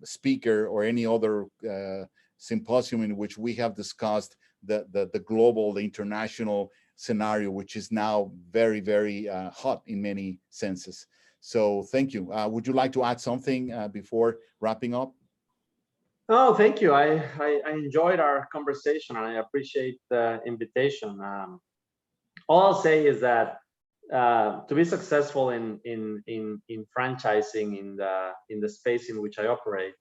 speaker or any other symposium in which we have discussed the global, the international scenario, which is now very, very hot in many senses. So thank you. Would you like to add something before wrapping up? Oh, thank you. I enjoyed our conversation and I appreciate the invitation. All I'll say is that to be successful in franchising in the space in which I operate,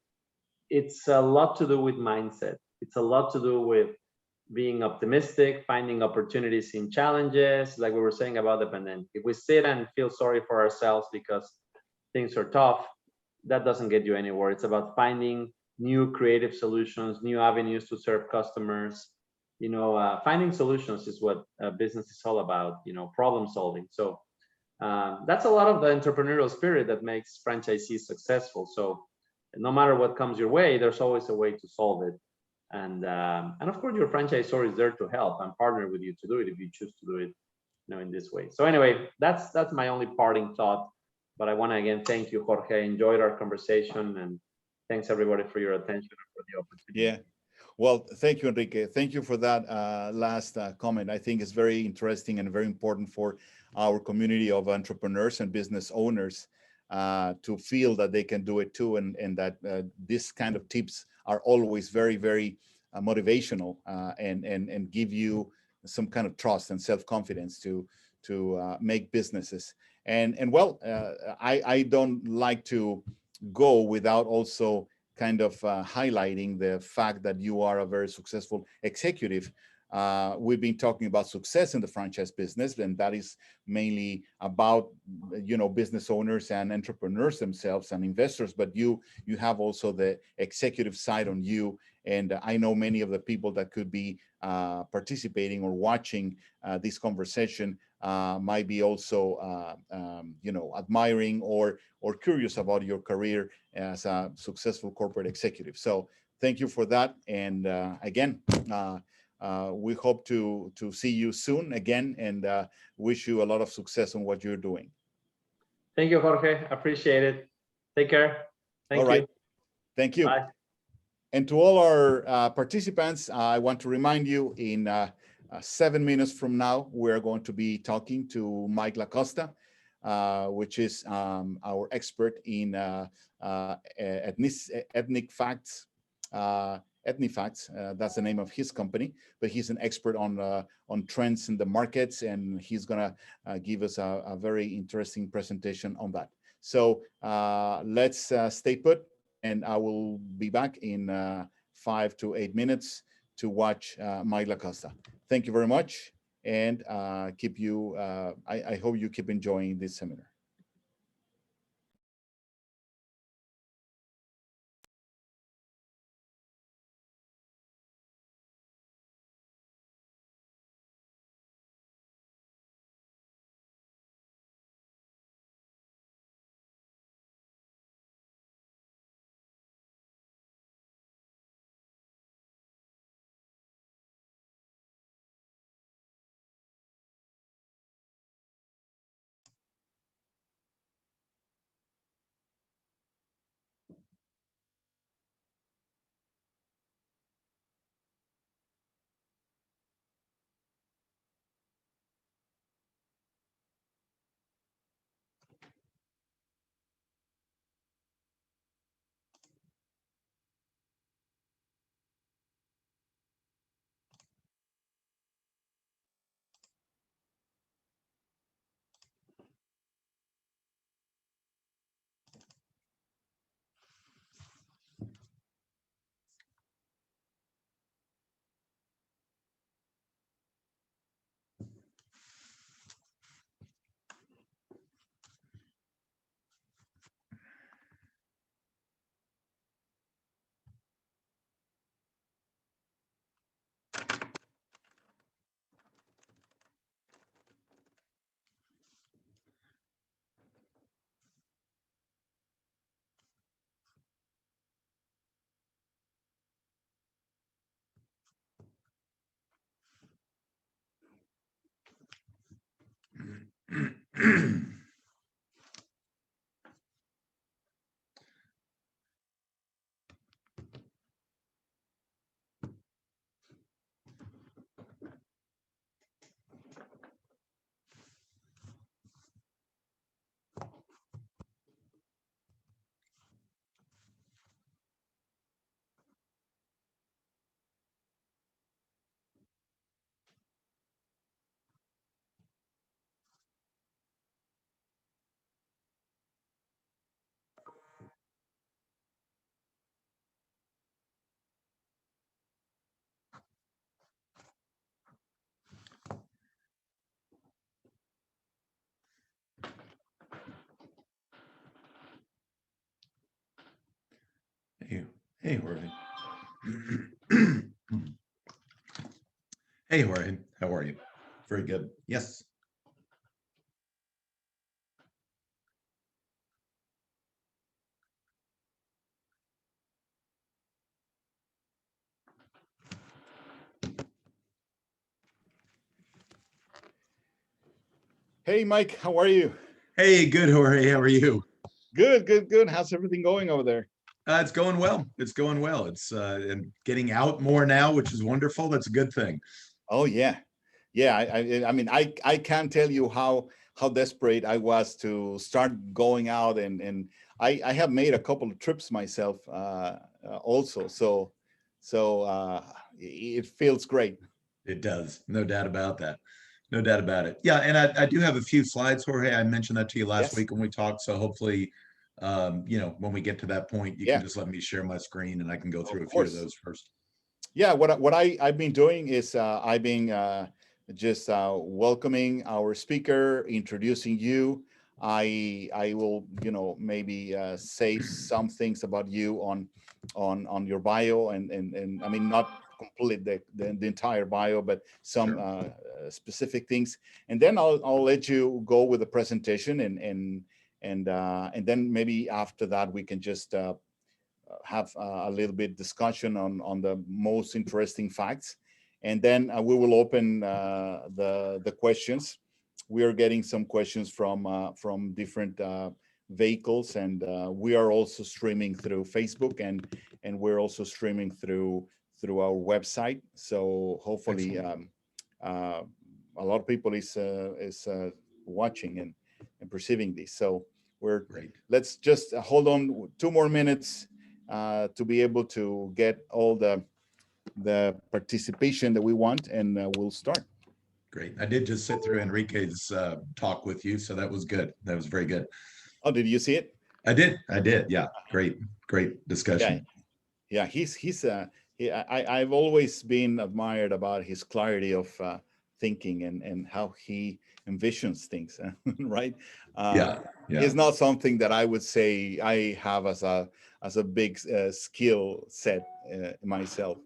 it's a lot to do with mindset. It's a lot to do with being optimistic, finding opportunities in challenges, like we were saying about the pandemic. If we sit and feel sorry for ourselves because things are tough, that doesn't get you anywhere. It's about finding new creative solutions, new avenues to serve customers. Finding solutions is what business is all about. Problem solving. So that's a lot of the entrepreneurial spirit that makes franchisees successful. So no matter what comes your way, there's always a way to solve it. And of course, your franchisor is there to help and partner with you to do it if you choose to do it, in this way. So anyway, that's my only parting thought. But I want to again thank you, Jorge. I enjoyed our conversation, and thanks everybody for your attention and for the opportunity. Yeah. Well, thank you, Enrique. Thank you for that last comment. I think it's very interesting and very important for our community of entrepreneurs and business owners to feel that they can do it too, and that this kind of tips are always very, very motivational and give you some kind of trust and self-confidence to make businesses. I don't like to go without also kind of highlighting the fact that you are a very successful executive. We've been talking about success in the franchise business, and that is mainly about business owners and entrepreneurs themselves and investors. But you have also the executive side on you, and I know many of the people that could be participating or watching this conversation might be also admiring or curious about your career as a successful corporate executive. So thank you for that, and again. We hope to see you soon again, and wish you a lot of success on what you're doing. Thank you, Jorge. Appreciate it. Take care. Thank you. Thank you. Bye. And to all our participants, I want to remind you in 7 minutes from now, we're going to be talking to Mike Lakusta, which is our expert in EthniFacts. EthniFacts, that's the name of his company, but he's an expert on trends in the markets, and he's gonna give us a very interesting presentation on that. So let's stay put, and I will be back in 5 to 8 minutes to watch Mike Lakusta. Thank you very much, and I hope you keep enjoying this seminar. Hey, Jorge. Hey, Jorge. How are you? Very good. Yes. Hey, Mike, how are you? Hey, good, Jorge. How are you? Good, good, good. How's everything going over there? It's going well. It's going well. It's and getting out more now, which is wonderful. That's a good thing. Oh yeah, yeah. I mean, I can't tell you how desperate I was to start going out, and I have made a couple of trips myself also. So it feels great. It does. No doubt about that. No doubt about it. Yeah, and I do have a few slides, Jorge. I mentioned that to you last Yes. week when we talked. So hopefully, when we get to that point, you can Yeah. just let me share my screen and I can go Of through a few of course. those first. Yeah, I've been doing is I've been just welcoming our speaker, introducing you. I will maybe say some things about you on your bio, and I mean not complete the entire bio, but some Sure. specific things, and then I'll let you go with the presentation, and then maybe after that we can just have a little bit discussion on the most interesting facts, and then we will open the questions. We are getting some questions from different vehicles, and we are also streaming through Facebook, and we're also streaming through our website. So hopefully, uh, a lot of people is watching and perceiving this. So we're Great. let's just hold on 2 more minutes to be able to get all the participation that we want, and we'll start. Great. I did just sit through Enrique's talk with you, so that was good. That was very good. Oh, did you see it? I did. I did. Yeah. Great. Great Yeah, discussion. yeah. I've always been admired about his clarity of thinking and how he envisions things. Right? Yeah. Yeah. It's not something that I would say I have as a big skill set myself.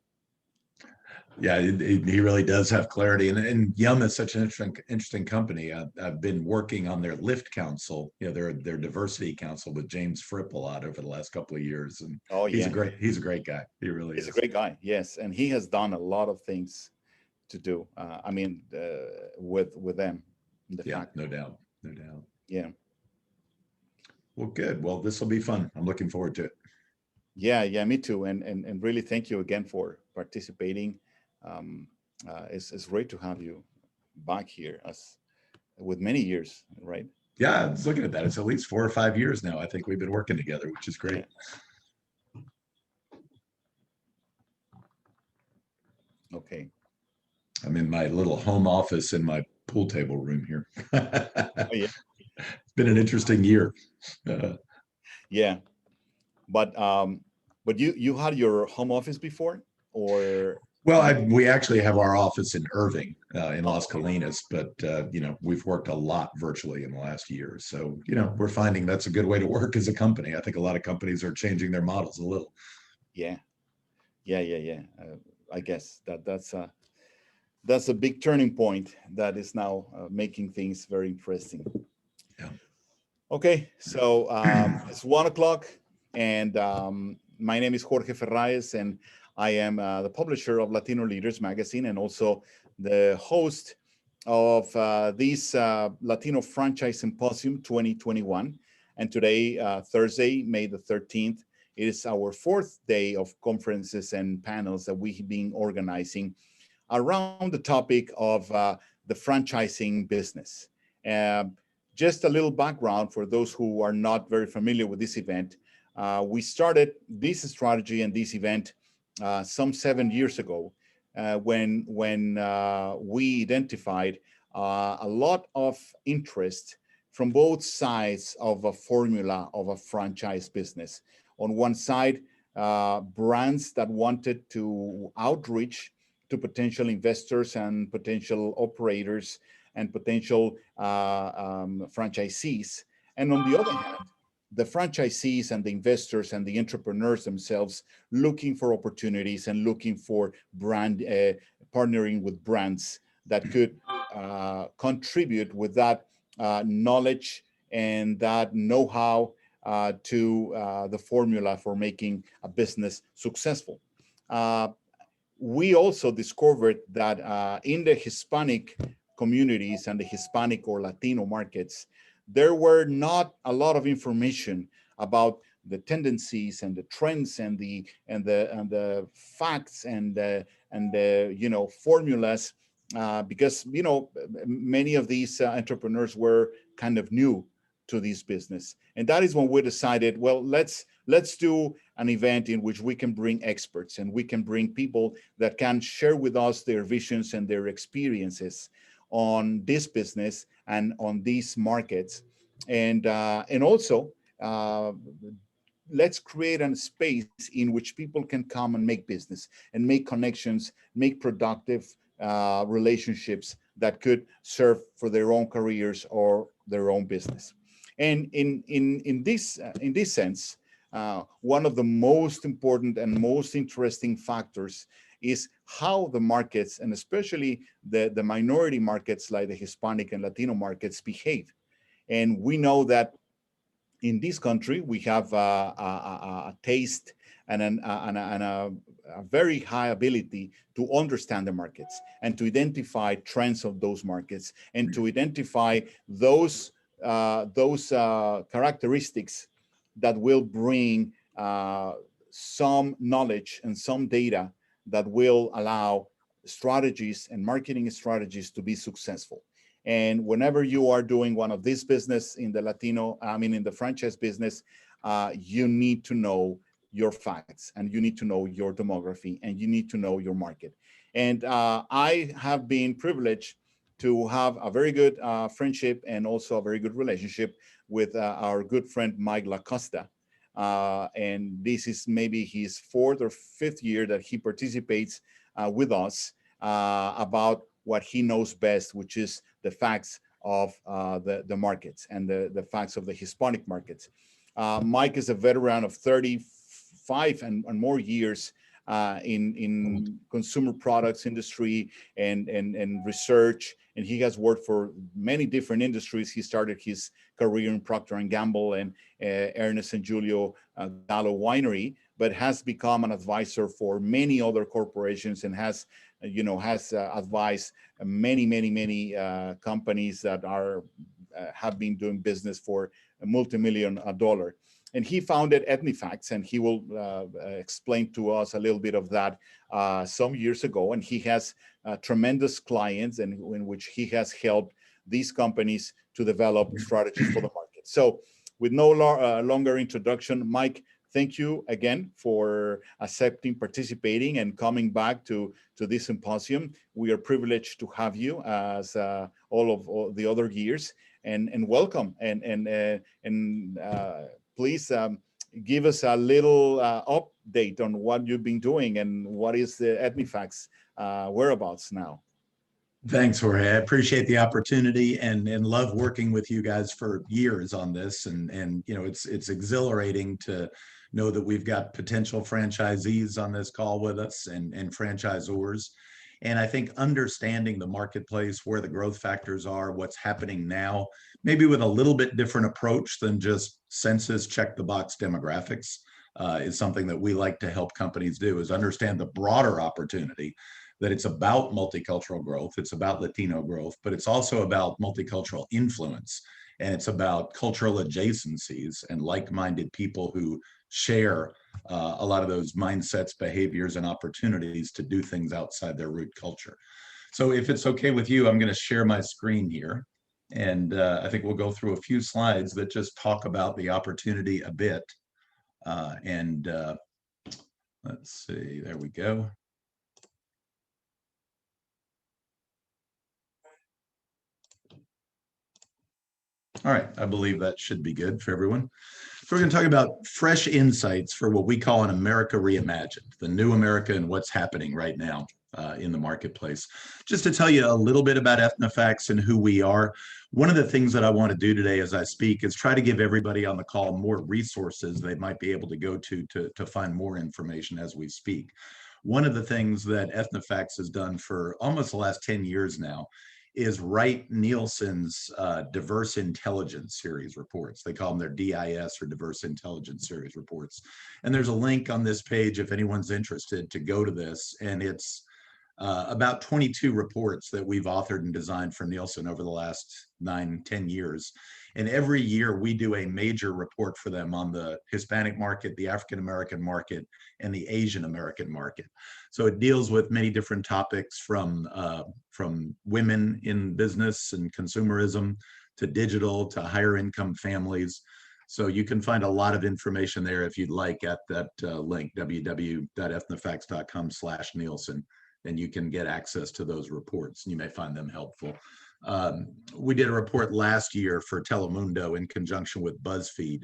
Yeah. He really does have clarity. And Yum is such an interesting company. I've been working on their Lift Council, their diversity council with James Fripp a lot over the last couple of years. And Oh yeah, he's a great guy. He really he's a is. great guy. Yes, and he has done a lot of things to do. I mean, with them, the Yeah. fact. No doubt. No doubt. Yeah, Well, good. Well, this will be fun. I'm looking forward to it. yeah, yeah. Me too. And really, thank you again for participating. Um, it's great to have you back here as with many years, right? Yeah, I was looking at that. It's at least 4 or 5 years now. I think we've been working together, which is Yeah. great. Okay. I'm in my little home office in my pool table room here. Oh yeah. It's been an interesting year. Uh, Yeah. But you had your home office before, or well, you? we actually have our office in Irving, in Oh, Las okay. Colinas, but we've worked a lot virtually in the last year. So we're finding that's a good way to work as a company. I think a lot of companies are changing their models a little. Yeah. Yeah. Yeah. Yeah. I guess that's a big turning point that is now making things very interesting. Yeah. Okay, so it's 1 o'clock, and my name is Jorge Ferrais, and I am the publisher of Latino Leaders magazine, and also the host of this Latino Franchise Symposium 2021. And today, Thursday, May the 13th, it is our fourth day of conferences and panels that we've been organizing around the topic of the franchising business. Uh, just a little background for those who are not very familiar with this event. We started this strategy and this event some 7 years ago when we identified a lot of interest from both sides of a formula of a franchise business. On one side, brands that wanted to outreach to potential investors and potential operators and potential franchisees. And on the other hand, the franchisees and the investors and the entrepreneurs themselves looking for opportunities and looking for brand partnering with brands that could contribute with that knowledge and that know-how to the formula for making a business successful. We also discovered that in the Hispanic communities and the Hispanic or Latino markets, there were not a lot of information about the tendencies and the trends and the facts and the formulas because many of these entrepreneurs were kind of new to this business. And that is when we decided, well, let's do an event in which we can bring experts and we can bring people that can share with us their visions and their experiences on this business and on these markets. And also, let's create a space in which people can come and make business and make connections, make productive relationships that could serve for their own careers or their own business. And in this sense, one of the most important and most interesting factors is how the markets, and especially the minority markets like the Hispanic and Latino markets, behave. And we know that in this country, we have a taste and a very high ability to understand the markets and to identify trends of those markets and to identify those characteristics that will bring some knowledge and some data that will allow strategies and marketing strategies to be successful. And whenever you are doing one of these business in the in the franchise business, you need to know your facts and you need to know your demography and you need to know your market. And I have been privileged to have a very good friendship and also a very good relationship with our good friend, Mike Lakusta. And this is maybe his fourth or fifth year that he participates with us about what he knows best, which is the facts of the markets and the facts of the Hispanic markets. Mike is a veteran of 35 and more years in consumer products industry and research, and he has worked for many different industries. He started his career in Procter & Gamble and Ernest and Julio Gallo Winery, but has become an advisor for many other corporations and has advised many companies that have been doing business for a multi-million dollar. And he founded EthniFacts, and he will explain to us a little bit of that some years ago. And he has tremendous clients and in which he has helped these companies to develop strategies for the market. So with no longer introduction, Mike, thank you again for participating and coming back to this symposium. We are privileged to have you as all the other years, and welcome. And please give us a little update on what you've been doing and what is the EthniFacts whereabouts now. Thanks, Jorge. I appreciate the opportunity and love working with you guys for years on this. And it's exhilarating to know that we've got potential franchisees on this call with us and franchisors. And I think understanding the marketplace, where the growth factors are, what's happening now, maybe with a little bit different approach than just census check the box demographics is something that we like to help companies do, is understand the broader opportunity that it's about multicultural growth, it's about Latino growth, but it's also about multicultural influence. And it's about cultural adjacencies and like-minded people who share a lot of those mindsets, behaviors, and opportunities to do things outside their root culture. So if it's okay with you, I'm going to share my screen here. And I think we'll go through a few slides that just talk about the opportunity a bit. Let's see, there we go. All right, I believe that should be good for everyone. So we're going to talk about fresh insights for what we call an America Reimagined, the new America and what's happening right now in the marketplace. Just to tell you a little bit about EthniFacts and who we are, one of the things that I want to do today as I speak is try to give everybody on the call more resources they might be able to go to find more information as we speak. One of the things that EthniFacts has done for almost the last 10 years now is Wright Nielsen's Diverse Intelligence Series reports. They call them their DIS or Diverse Intelligence Series reports. And there's a link on this page if anyone's interested to go to this. And it's about 22 reports that we've authored and designed for Nielsen over the last 9-10 years. And every year we do a major report for them on the Hispanic market, the African American market, and the Asian American market. So it deals with many different topics from women in business and consumerism to digital to higher income families. So you can find a lot of information there if you'd like at that link, www.ethnifacts.com/Nielsen. And you can get access to those reports. You may find them helpful. We did a report last year for Telemundo in conjunction with BuzzFeed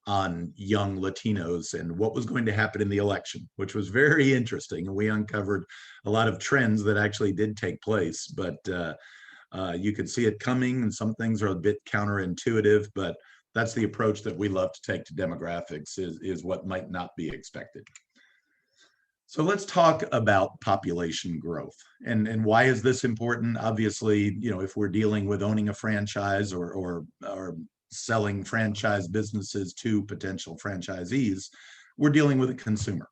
on young Latinos and what was going to happen in the election, which was very interesting. And we uncovered a lot of trends that actually did take place, but you could see it coming, and some things are a bit counterintuitive, but that's the approach that we love to take to demographics, is what might not be expected. So let's talk about population growth and why is this important? Obviously, you know, if we're dealing with owning a franchise or selling franchise businesses to potential franchisees, we're dealing with a consumer.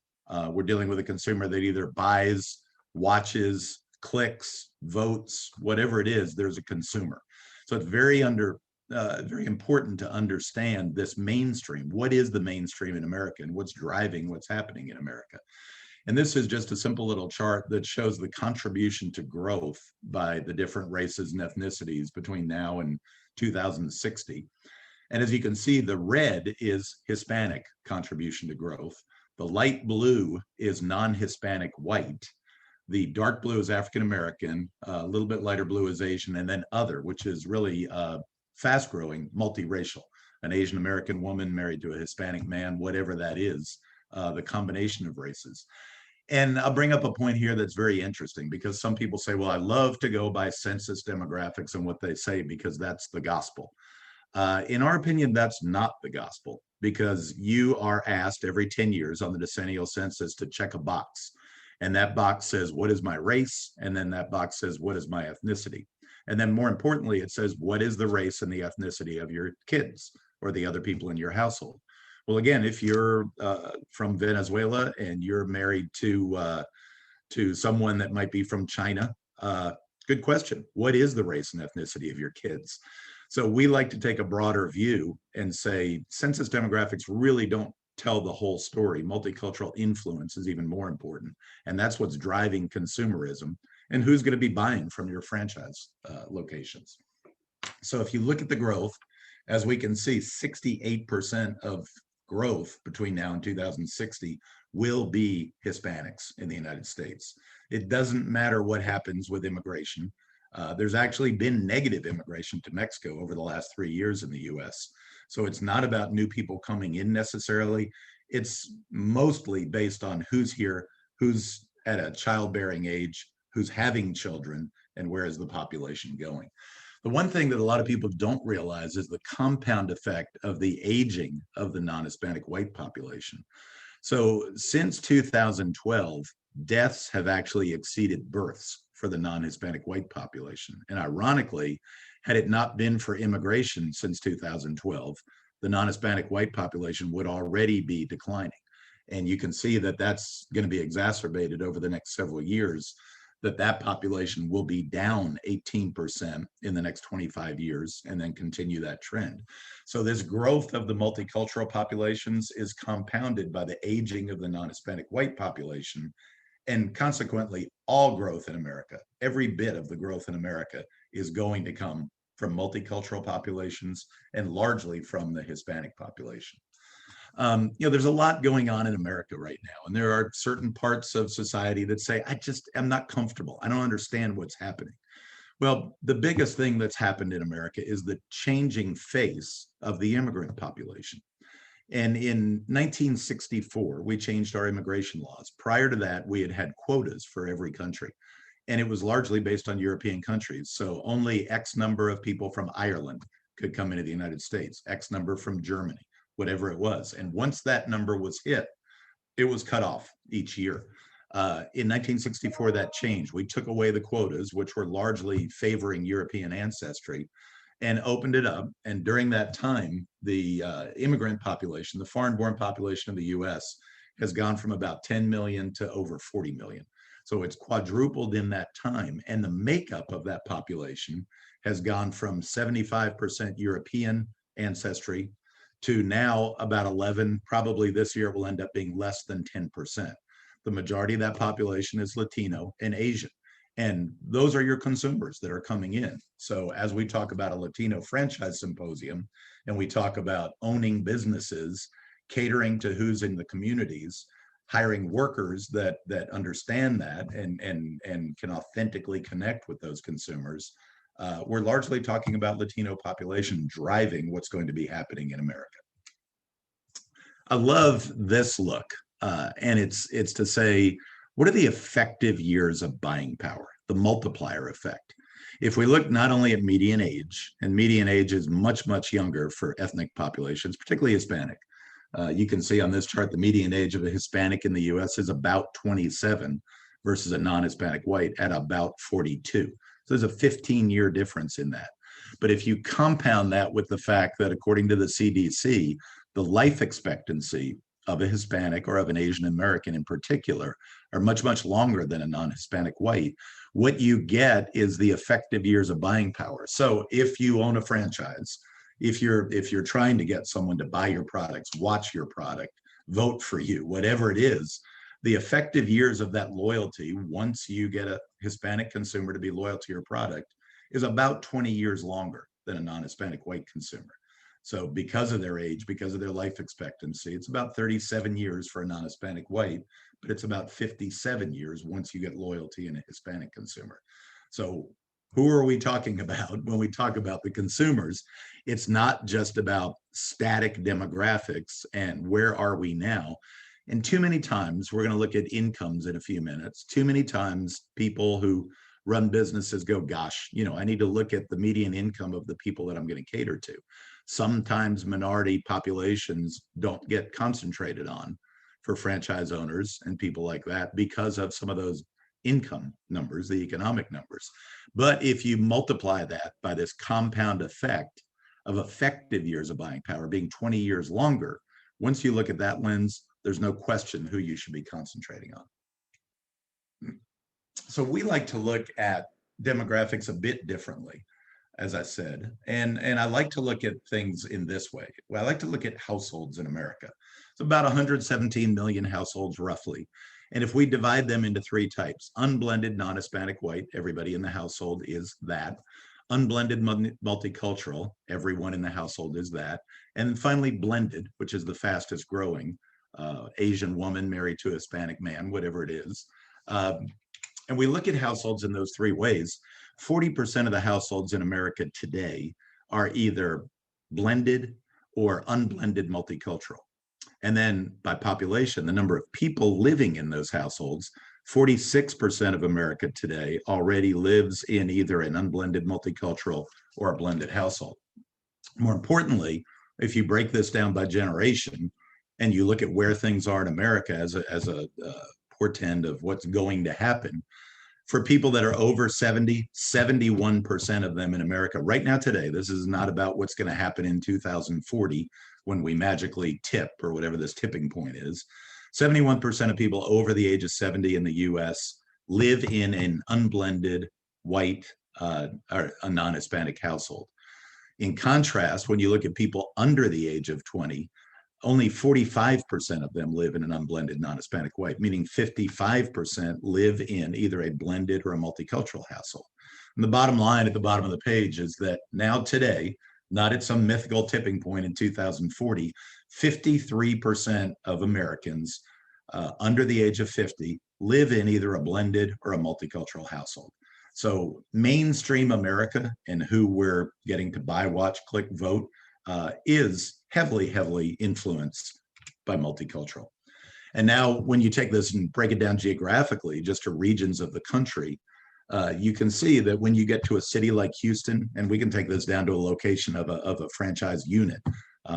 We're dealing with a consumer that either buys, watches, clicks, votes, whatever it is, there's a consumer. So it's very important to understand this mainstream. What is the mainstream in America and what's driving what's happening in America? And this is just a simple little chart that shows the contribution to growth by the different races and ethnicities between now and 2060. And as you can see, the red is Hispanic contribution to growth. The light blue is non-Hispanic white. The dark blue is African American, a little bit lighter blue is Asian, and then other, which is really fast growing, multiracial. An Asian American woman married to a Hispanic man, whatever that is, the combination of races. And I'll bring up a point here that's very interesting because some people say, well, I love to go by census demographics and what they say because that's the gospel. In our opinion, that's not the gospel because you are asked every 10 years on the decennial census to check a box. And that box says, what is my race? And then that box says, what is my ethnicity? And then more importantly, it says, what is the race and the ethnicity of your kids or the other people in your household? Well, again, if you're from Venezuela and you're married to someone that might be from China, good question. What is the race and ethnicity of your kids? So we like to take a broader view and say census demographics really don't tell the whole story. Multicultural influence is even more important. And that's what's driving consumerism and who's going to be buying from your franchise locations. So if you look at the growth, as we can see, 68% of growth between now and 2060 will be Hispanics in the United States. It doesn't matter what happens with immigration. There's actually been negative immigration to Mexico over the last 3 years in the US. So it's not about new people coming in necessarily. It's mostly based on who's here, who's at a childbearing age, who's having children, and where is the population going. The one thing that a lot of people don't realize is the compound effect of the aging of the non-Hispanic white population. So since 2012, deaths have actually exceeded births for the non-Hispanic white population. And ironically, had it not been for immigration since 2012, the non-Hispanic white population would already be declining. And you can see that that's going to be exacerbated over the next several years. that population will be down 18% in the next 25 years and then continue that trend. So this growth of the multicultural populations is compounded by the aging of the non-Hispanic white population, and consequently all growth in America, every bit of the growth in America is going to come from multicultural populations and largely from the Hispanic population. There's a lot going on in America right now, and there are certain parts of society that say, I just am not comfortable. I don't understand what's happening. Well, the biggest thing that's happened in America is the changing face of the immigrant population. And in 1964, we changed our immigration laws. Prior to that, we had had quotas for every country, and it was largely based on European countries. So only X number of people from Ireland could come into the United States, X number from Germany, whatever it was. And once that number was hit, it was cut off each year. In 1964, that changed. We took away the quotas, which were largely favoring European ancestry, and opened it up. And during that time, the immigrant population, the foreign-born population of the US, has gone from about 10 million to over 40 million. So it's quadrupled in that time. And the makeup of that population has gone from 75% European ancestry to now about 11, probably this year it will end up being less than 10%. The majority of that population is Latino and Asian. And those are your consumers that are coming in. So as we talk about a Latino franchise symposium, and we talk about owning businesses, catering to who's in the communities, hiring workers that understand that and can authentically connect with those consumers, we're largely talking about Latino population driving what's going to be happening in America. I love this look, and it's to say, what are the effective years of buying power, the multiplier effect? If we look not only at median age, and median age is much, much younger for ethnic populations, particularly Hispanic. You can see on this chart, the median age of a Hispanic in the US is about 27 versus a non-Hispanic white at about 42. So there's a 15-year difference in that. But if you compound that with the fact that according to the CDC, the life expectancy of a Hispanic or of an Asian American in particular are much, much longer than a non-Hispanic white, what you get is the effective years of buying power. So if you own a franchise, if you're trying to get someone to buy your products, watch your product, vote for you, whatever it is, the effective years of that loyalty, once you get a Hispanic consumer to be loyal to your product, is about 20 years longer than a non-Hispanic white consumer. So because of their age, because of their life expectancy, it's about 37 years for a non-Hispanic white, but it's about 57 years once you get loyalty in a Hispanic consumer. So who are we talking about when we talk about the consumers? It's not just about static demographics and where are we now. And too many times, we're going to look at incomes in a few minutes. Too many times people who run businesses go, gosh, I need to look at the median income of the people that I'm going to cater to. Sometimes minority populations don't get concentrated on for franchise owners and people like that because of some of those income numbers, the economic numbers. But if you multiply that by this compound effect of effective years of buying power being 20 years longer, once you look at that lens, there's no question who you should be concentrating on. So we like to look at demographics a bit differently, as I said, and I like to look at things in this way. Well, I like to look at households in America. It's about 117 million households roughly. And if we divide them into three types, unblended, non-Hispanic white, everybody in the household is that. Unblended multicultural, everyone in the household is that. And then finally blended, which is the fastest growing, Asian woman married to a Hispanic man, whatever it is. And we look at households in those three ways. 40% of the households in America today are either blended or unblended multicultural. And then by population, the number of people living in those households, 46% of America today already lives in either an unblended multicultural or a blended household. More importantly, if you break this down by generation and you look at where things are in America as a portend of what's going to happen, for people that are over 70, 71% of them in America right now today, this is not about what's going to happen in 2040 when we magically tip or whatever this tipping point is. 71% of people over the age of 70 in the US live in an unblended white or a non-Hispanic household. In contrast, when you look at people under the age of 20, only 45% of them live in an unblended non-Hispanic white, meaning 55% live in either a blended or a multicultural household. And the bottom line at the bottom of the page is that now today, not at some mythical tipping point in 2040, 53% of Americans under the age of 50 live in either a blended or a multicultural household. So mainstream America and who we're getting to buy, watch, click, vote is heavily, heavily influenced by multicultural. And now when you take this and break it down geographically, just to regions of the country, you can see that when you get to a city like Houston, and we can take this down to a location of a franchise unit,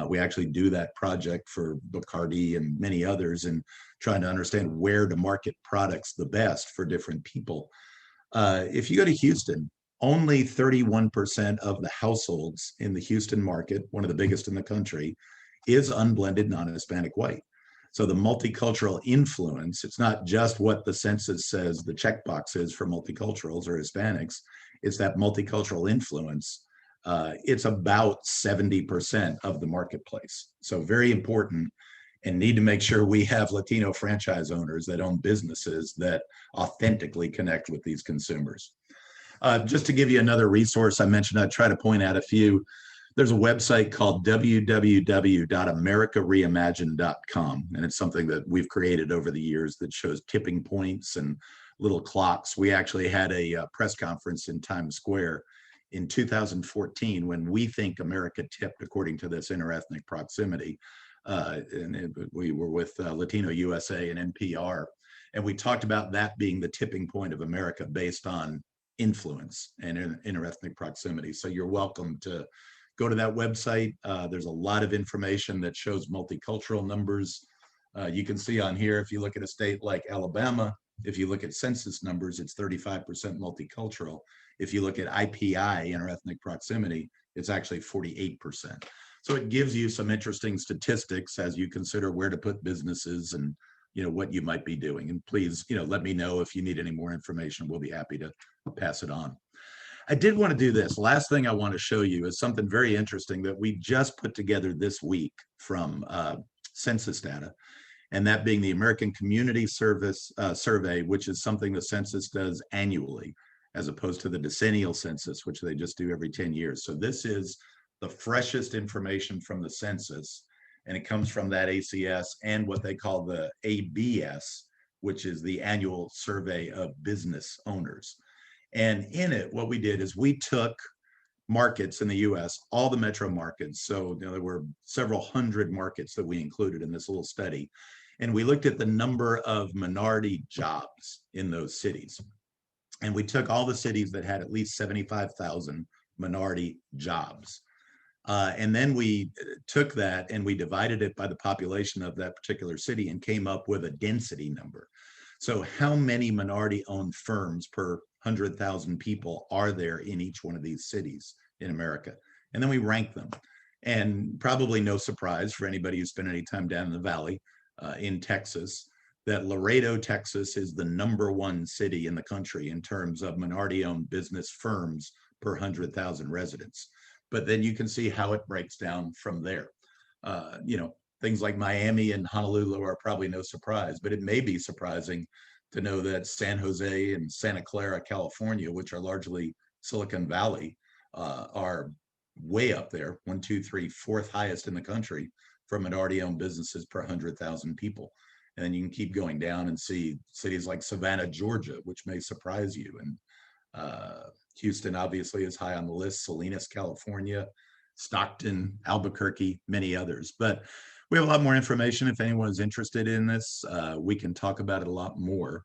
we actually do that project for Bacardi and many others and trying to understand where to market products the best for different people. If you go to Houston, only 31% of the households in the Houston market, one of the biggest in the country, is unblended non-Hispanic white. So the multicultural influence, it's not just what the census says the checkbox is for multiculturals or Hispanics, it's that multicultural influence. It's about 70% of the marketplace. So very important, and need to make sure we have Latino franchise owners that own businesses that authentically connect with these consumers. Just to give you another resource I mentioned, I try to point out a few. There's a website called www.americareimagine.com, and it's something that we've created over the years that shows tipping points and little clocks. We actually had a press conference in Times Square in 2014 when we think America tipped according to this interethnic proximity. We were with Latino USA and NPR, and we talked about that being the tipping point of America based on influence and interethnic proximity. So you're welcome to go to that website. There's a lot of information that shows multicultural numbers. You can see on here, if you look at a state like Alabama, if you look at census numbers, it's 35% multicultural. If you look at IPI, interethnic proximity, it's actually 48%. So it gives you some interesting statistics as you consider where to put businesses and what you might be doing. And please, let me know if you need any more information. We'll be happy to pass it on. I did want to do this. Last thing I want to show you is something very interesting that we just put together this week from census data, and that being the American Community Service Survey, which is something the census does annually, as opposed to the decennial census, which they just do every 10 years. So this is the freshest information from the census, and it comes from that ACS and what they call the ABS, which is the annual survey of business owners. And in it, what we did is we took markets in the US, all the metro markets. So there were several hundred markets that we included in this little study. And we looked at the number of minority jobs in those cities. And we took all the cities that had at least 75,000 minority jobs. And then we took that and we divided it by the population of that particular city and came up with a density number. So how many minority-owned firms per 100,000 people are there in each one of these cities in America? And then we ranked them. And probably no surprise for anybody who's spent any time down in the valley in Texas, that Laredo, Texas is the #1 city in the country in terms of minority-owned business firms per 100,000 residents. But then you can see how it breaks down from there. Things like Miami and Honolulu are probably no surprise, but it may be surprising to know that San Jose and Santa Clara, California, which are largely Silicon Valley, are way up there, 1, 2, 3, fourth highest in the country for minority-owned businesses per 100,000 people. And then you can keep going down and see cities like Savannah, Georgia, which may surprise you. And Houston obviously is high on the list, Salinas, California, Stockton, Albuquerque, many others. But we have a lot more information. If anyone is interested in this, we can talk about it a lot more.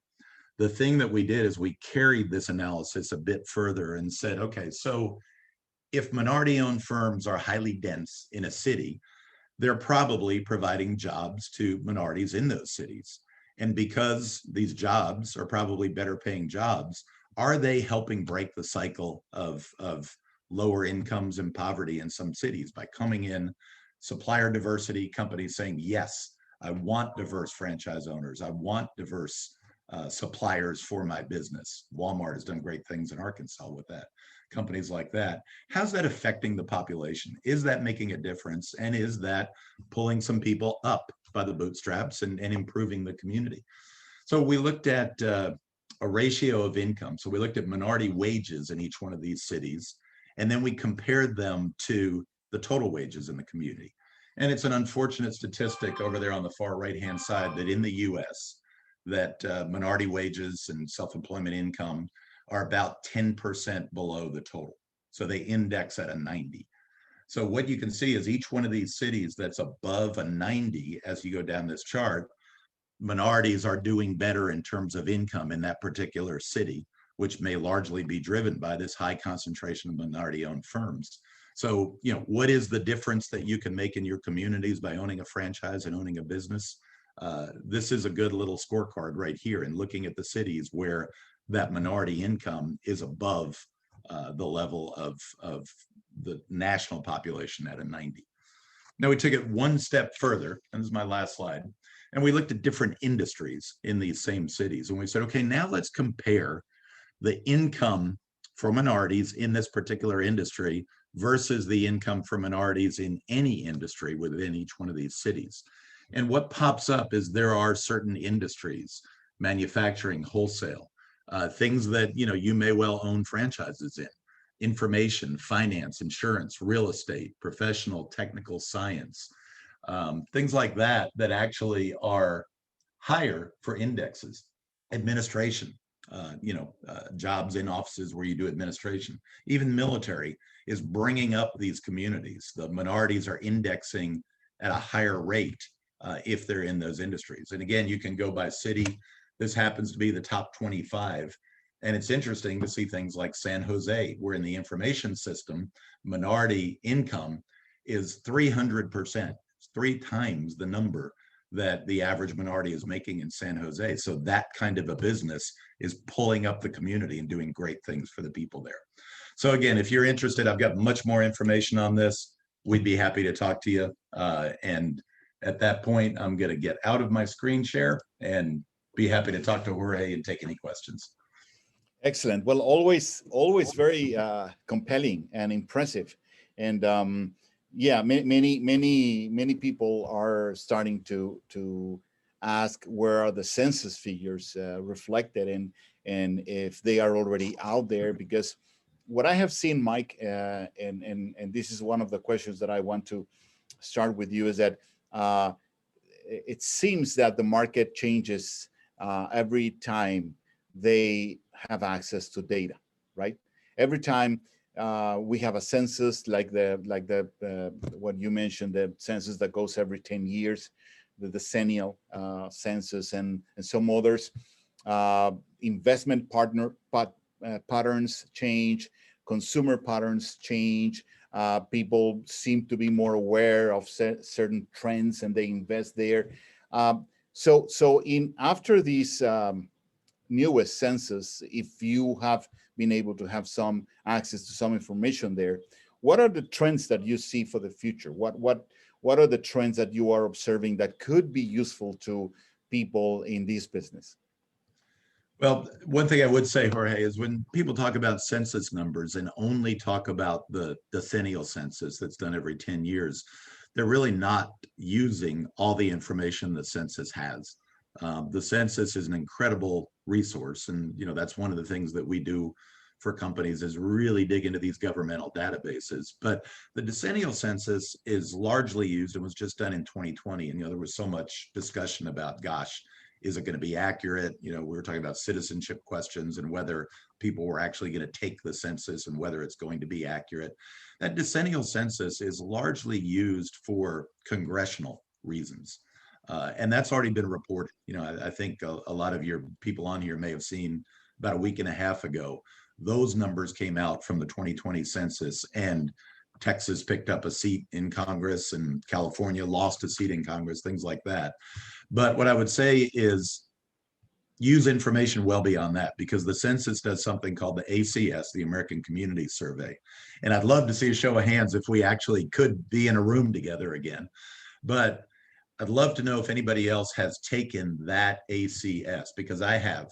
The thing that we did is we carried this analysis a bit further and said, okay, so if minority-owned firms are highly dense in a city, they're probably providing jobs to minorities in those cities. And because these jobs are probably better paying jobs, are they helping break the cycle of lower incomes and poverty in some cities by coming in, supplier diversity, companies saying, yes, I want diverse franchise owners, I want diverse suppliers for my business. Walmart has done great things in Arkansas with that. Companies like that. How's that affecting the population? Is that making a difference? And is that pulling some people up by the bootstraps and improving the community? So we looked at a ratio of income. So we looked at minority wages in each one of these cities, and then we compared them to the total wages in the community. And it's an unfortunate statistic over there on the far right-hand side that in the US, that minority wages and self-employment income are about 10% below the total. So they index at a 90. So what you can see is each one of these cities that's above a 90, as you go down this chart, minorities are doing better in terms of income in that particular city, which may largely be driven by this high concentration of minority-owned firms. So, you know, what is the difference that you can make in your communities by owning a franchise and owning a business? This is a good little scorecard right here, and looking at the cities where that minority income is above the level of the national population at a 90. Now we took it one step further, and this is my last slide, and we looked at different industries in these same cities, and we said, okay, now let's compare the income for minorities in this particular industry versus the income for minorities in any industry within each one of these cities. And what pops up is there are certain industries, manufacturing, wholesale, things that, you know, you may well own franchises in: information, finance, insurance, real estate, professional, technical science, things like that, that actually are higher for indexes. Administration, jobs in offices where you do administration, even military is bringing up these communities. The minorities are indexing at a higher rate if they're in those industries. And again, you can go by city. This happens to be the top 25. And it's interesting to see things like San Jose, where in the information system, minority income is 300%, it's 3 times the number that the average minority is making in San Jose. So that kind of a business is pulling up the community and doing great things for the people there. So again, if you're interested, I've got much more information on this. We'd be happy to talk to you. And at that point, I'm going to get out of my screen share and be happy to talk to Jorge and take any questions. Excellent. Well, always very compelling and impressive. And yeah, many people are starting to ask where are the census figures reflected, and if they are already out there. Because what I have seen, Mike, and this is one of the questions that I want to start with you, is that it seems that the market changes every time they have access to data, right? Every time we have a census, like the what you mentioned, the census that goes every 10 years, the decennial census, and some others. Investment patterns change, consumer patterns change. People seem to be more aware of certain trends, and they invest there. So in after these newest census, if you have been able to have some access to some information there, what are the trends that you see for the future? What are the trends that you are observing that could be useful to people in this business? Well, one thing I would say, Jorge, is when people talk about census numbers and only talk about the decennial census that's done every 10 years, they're really not using all the information the census has. The census is an incredible resource, and that's one of the things that we do for companies is really dig into these governmental databases. But the decennial census is largely used and was just done in 2020, and there was so much discussion about, gosh, is it going to be accurate? We were talking about citizenship questions and whether people were actually going to take the census and whether it's going to be accurate. That decennial census is largely used for congressional reasons. And that's already been reported. I think a lot of your people on here may have seen about a week and a half ago, those numbers came out from the 2020 census, and Texas picked up a seat in Congress and California lost a seat in Congress, things like that. But what I would say is use information well beyond that, because the census does something called the ACS, the American Community Survey. And I'd love to see a show of hands if we actually could be in a room together again. But I'd love to know if anybody else has taken that ACS, because I have.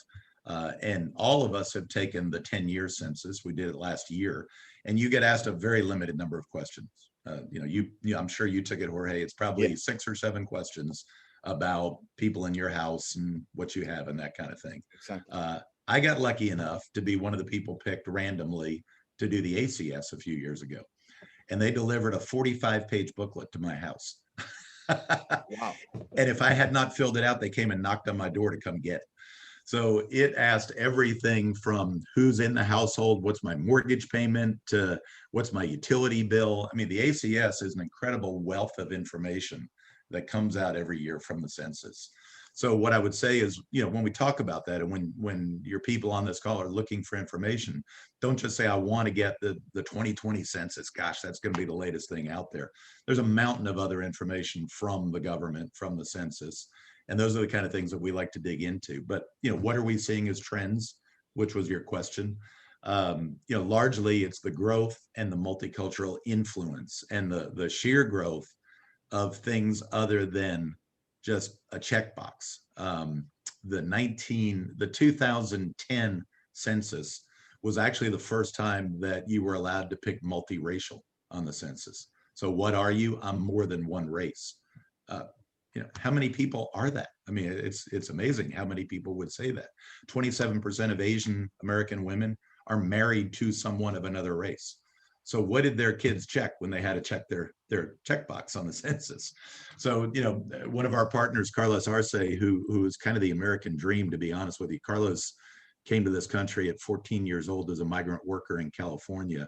And all of us have taken the 10-year census. We did it last year, and you get asked a very limited number of questions. I'm sure you took it, Jorge. It's probably 6 or 7 questions about people in your house and what you have and that kind of thing. Exactly. I got lucky enough to be one of the people picked randomly to do the ACS a few years ago, and they delivered a 45-page booklet to my house. Wow. And if I had not filled it out, they came and knocked on my door to come get it. So it asked everything from who's in the household, what's my mortgage payment, to what's my utility bill. I mean, the ACS is an incredible wealth of information that comes out every year from the census. So what I would say is, when we talk about that, and when your people on this call are looking for information, don't just say, I want to get the 2020 census. Gosh, that's going to be the latest thing out there. There's a mountain of other information from the government, from the census. And those are the kind of things that we like to dig into. But, what are we seeing as trends, which was your question? Largely it's the growth and the multicultural influence and the sheer growth of things other than just a checkbox. The 2010 census was actually the first time that you were allowed to pick multiracial on the census. So what are you? I'm more than one race. How many people are that? I mean, it's amazing how many people would say that. 27% of Asian American women are married to someone of another race. So what did their kids check when they had to check their checkbox on the census? So, one of our partners, Carlos Arce, who is kind of the American dream, to be honest with you. Carlos came to this country at 14 years old as a migrant worker in California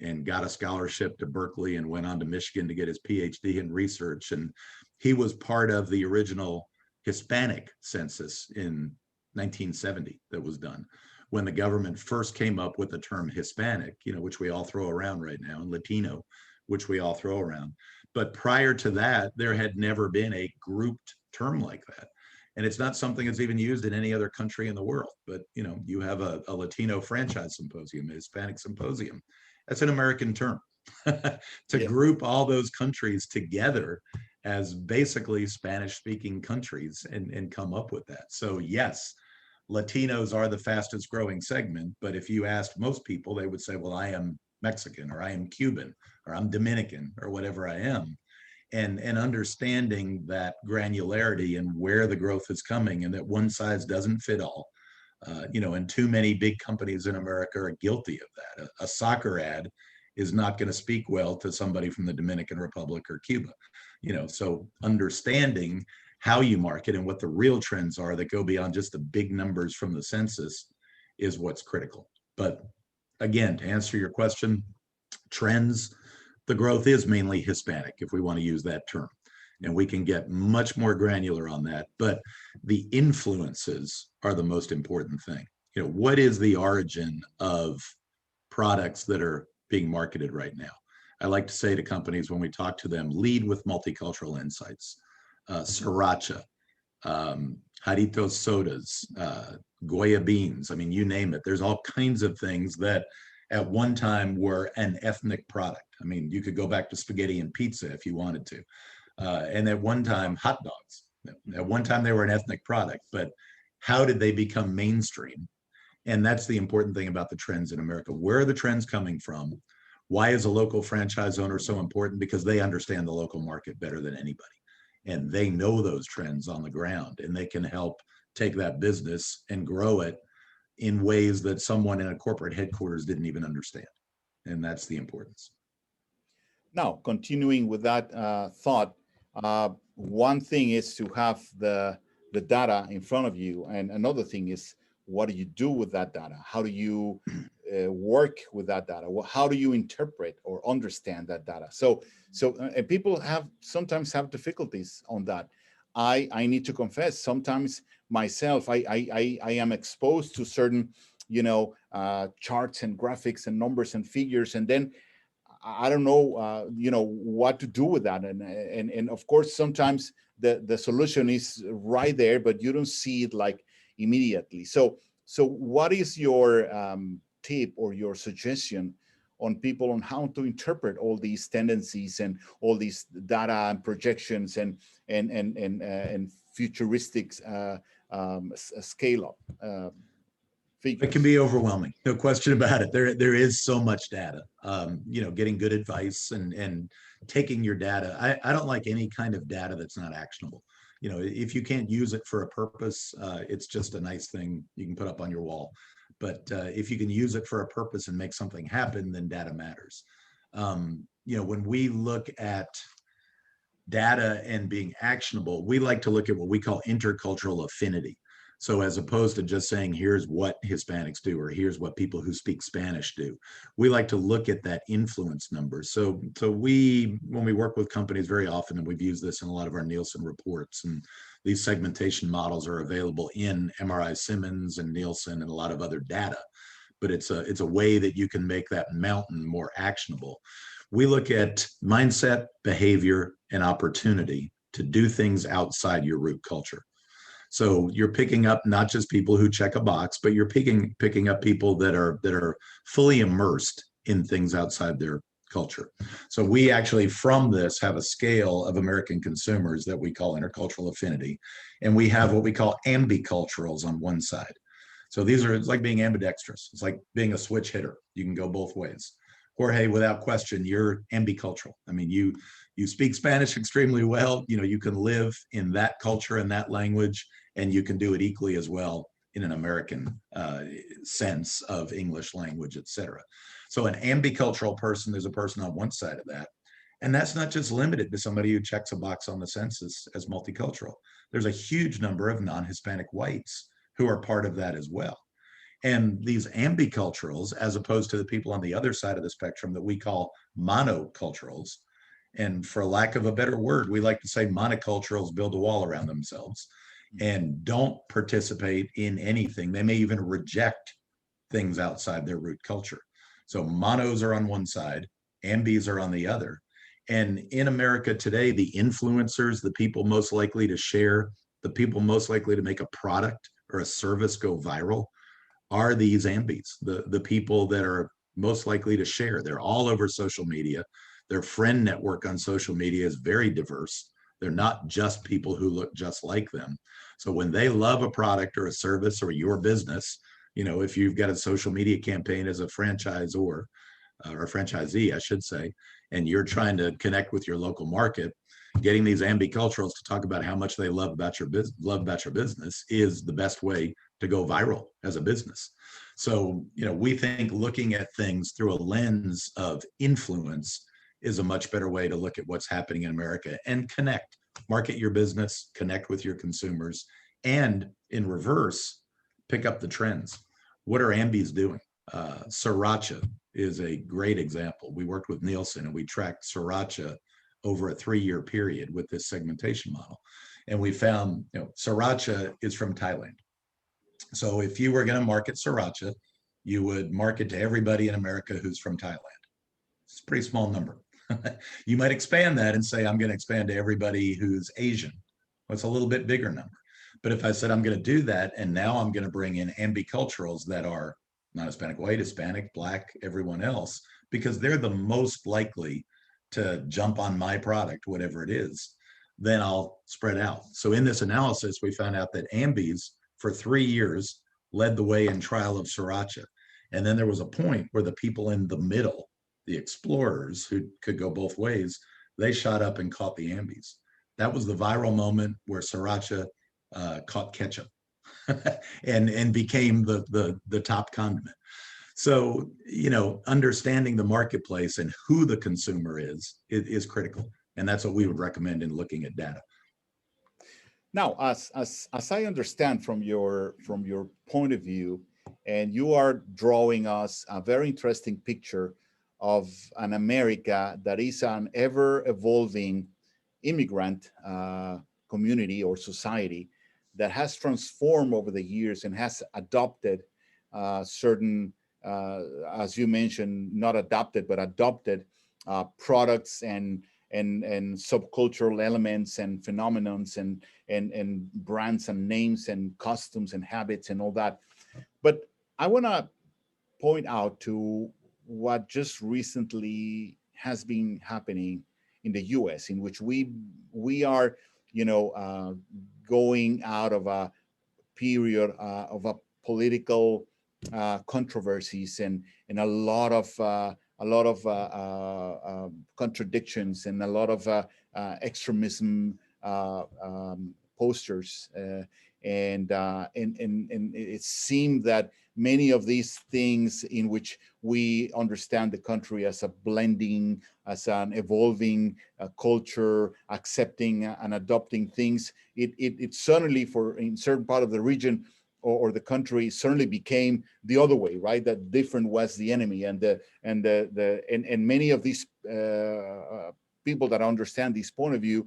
and got a scholarship to Berkeley and went on to Michigan to get his PhD in research. And he was part of the original Hispanic census in 1970 that was done, when the government first came up with the term Hispanic, which we all throw around right now, and Latino, which we all throw around. But prior to that, there had never been a grouped term like that. And it's not something that's even used in any other country in the world. But, you have a Latino franchise symposium, a Hispanic symposium. That's an American term. To group all those countries together as basically Spanish-speaking countries and come up with that. So yes, Latinos are the fastest growing segment, but if you asked most people, they would say, well, I am Mexican, or I am Cuban, or I'm Dominican, or whatever I am. And understanding that granularity and where the growth is coming, and that one size doesn't fit all. And too many big companies in America are guilty of that. A soccer ad is not going to speak well to somebody from the Dominican Republic or Cuba. So understanding how you market and what the real trends are that go beyond just the big numbers from the census is what's critical. But again, to answer your question, trends, the growth is mainly Hispanic, if we want to use that term. And we can get much more granular on that. But the influences are the most important thing. What is the origin of products that are being marketed right now? I like to say to companies when we talk to them, lead with multicultural insights. Sriracha, Jarritos sodas, Goya beans. I mean, you name it. There's all kinds of things that at one time were an ethnic product. I mean, you could go back to spaghetti and pizza if you wanted to. And at one time, hot dogs. At one time, they were an ethnic product. But how did they become mainstream? And that's the important thing about the trends in America. Where are the trends coming from? Why is a local franchise owner so important? Because they understand the local market better than anybody. And they know those trends on the ground, and they can help take that business and grow it in ways that someone in a corporate headquarters didn't even understand. And that's the importance. Now, continuing with that thought, one thing is to have the data in front of you, and another thing is, what do you do with that data? How do you work with that data? How do you interpret or understand that data? So people sometimes have difficulties on that. I need to confess, sometimes myself, I am exposed to certain, charts and graphics and numbers and figures, and then I don't know, what to do with that. And of course, sometimes the solution is right there, but you don't see it like immediately. So what is your tip or your suggestion on people on how to interpret all these tendencies and all these data and projections and futuristic scale up figures. It can be overwhelming, no question about it. There is so much data. Getting good advice and taking your data. I don't like any kind of data that's not actionable. If you can't use it for a purpose, it's just a nice thing you can put up on your wall. But if you can use it for a purpose and make something happen, then data matters. When we look at data and being actionable, we like to look at what we call intercultural affinity. So as opposed to just saying, here's what Hispanics do, or here's what people who speak Spanish do, we like to look at that influence number. So when we work with companies very often, and we've used this in a lot of our Nielsen reports, and these segmentation models are available in MRI Simmons and Nielsen and a lot of other data, but it's a way that you can make that mountain more actionable. We look at mindset, behavior, and opportunity to do things outside your root culture. So you're picking up not just people who check a box, but you're picking up people that are fully immersed in things outside their culture. So we actually, from this, have a scale of American consumers that we call intercultural affinity, and we have what we call ambiculturals on one side. So it's like being ambidextrous. It's like being a switch hitter. You can go both ways. Jorge, without question, you're ambicultural. I mean, you speak Spanish extremely well. You can live in that culture and that language, and you can do it equally as well in an American sense of English language, et cetera. So an ambicultural person is a person on one side of that. And that's not just limited to somebody who checks a box on the census as multicultural. There's a huge number of non-Hispanic whites who are part of that as well. And these ambiculturals, as opposed to the people on the other side of the spectrum that we call monoculturals, and for lack of a better word, we like to say monoculturals build a wall around themselves and don't participate in anything. They may even reject things outside their root culture. So monos are on one side, ambis are on the other. And in America today, the influencers, the people most likely to share, the people most likely to make a product or a service go viral are these ambis, the people that are most likely to share. They're all over social media. Their friend network on social media is very diverse. They're not just people who look just like them. So when they love a product or a service or your business, if you've got a social media campaign as a franchisor or franchisee, I should say, and you're trying to connect with your local market, getting these ambiculturals to talk about how much they love about your business is the best way to go viral as a business. So, we think looking at things through a lens of influence is a much better way to look at what's happening in America and market your business, connect with your consumers, and in reverse, pick up the trends. What are ambis doing? Sriracha is a great example. We worked with Nielsen and we tracked sriracha over a 3-year period with this segmentation model. And we found, sriracha is from Thailand. So if you were going to market sriracha, you would market to everybody in America who's from Thailand. It's a pretty small number. You might expand that and say, I'm going to expand to everybody who's Asian. Well, it's a little bit bigger number. But if I said I'm going to do that, and now I'm going to bring in ambiculturals that are non-Hispanic, white, Hispanic, Black, everyone else, because they're the most likely to jump on my product, whatever it is, then I'll spread out. So in this analysis, we found out that ambis for 3 years led the way in trial of sriracha. And then there was a point where the people in the middle, the explorers who could go both ways, they shot up and caught the ambis. That was the viral moment where sriracha caught ketchup and became the top condiment. So, understanding the marketplace and who the consumer is critical. And that's what we would recommend in looking at data. Now, as I understand from your point of view, and you are drawing us a very interesting picture of an America that is an ever-evolving immigrant community or society that has transformed over the years and has adopted certain, as you mentioned, not adopted, but adopted products and subcultural elements and phenomenons and brands and names and costumes and habits and all that. But I want to point out to what just recently has been happening in the U.S., in which we are, going out of a period of a political controversies and a lot of contradictions and a lot of extremism posters, and it seemed that many of these things in which we understand the country as a blending, as an evolving culture, accepting and adopting things, it certainly for in certain part of the region or the country certainly became the other way, right? That different was the enemy, and many of these people that understand this point of view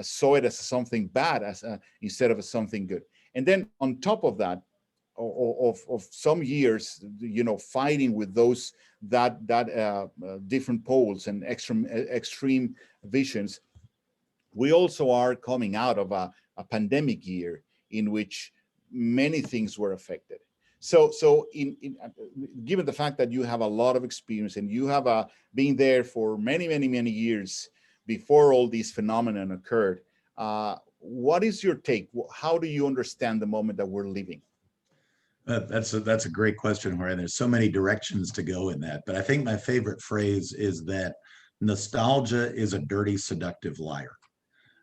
saw it as something bad as instead of something good. And then on top of that, of some years, fighting with those that different poles and extreme visions, we also are coming out of a pandemic year in which many things were affected. So given the fact that you have a lot of experience and you have been there for many years before all these phenomenon occurred, what is your take? How do you understand the moment that we're living? That's a great question, Jorge. There's so many directions to go in that, but I think my favorite phrase is that nostalgia is a dirty, seductive liar.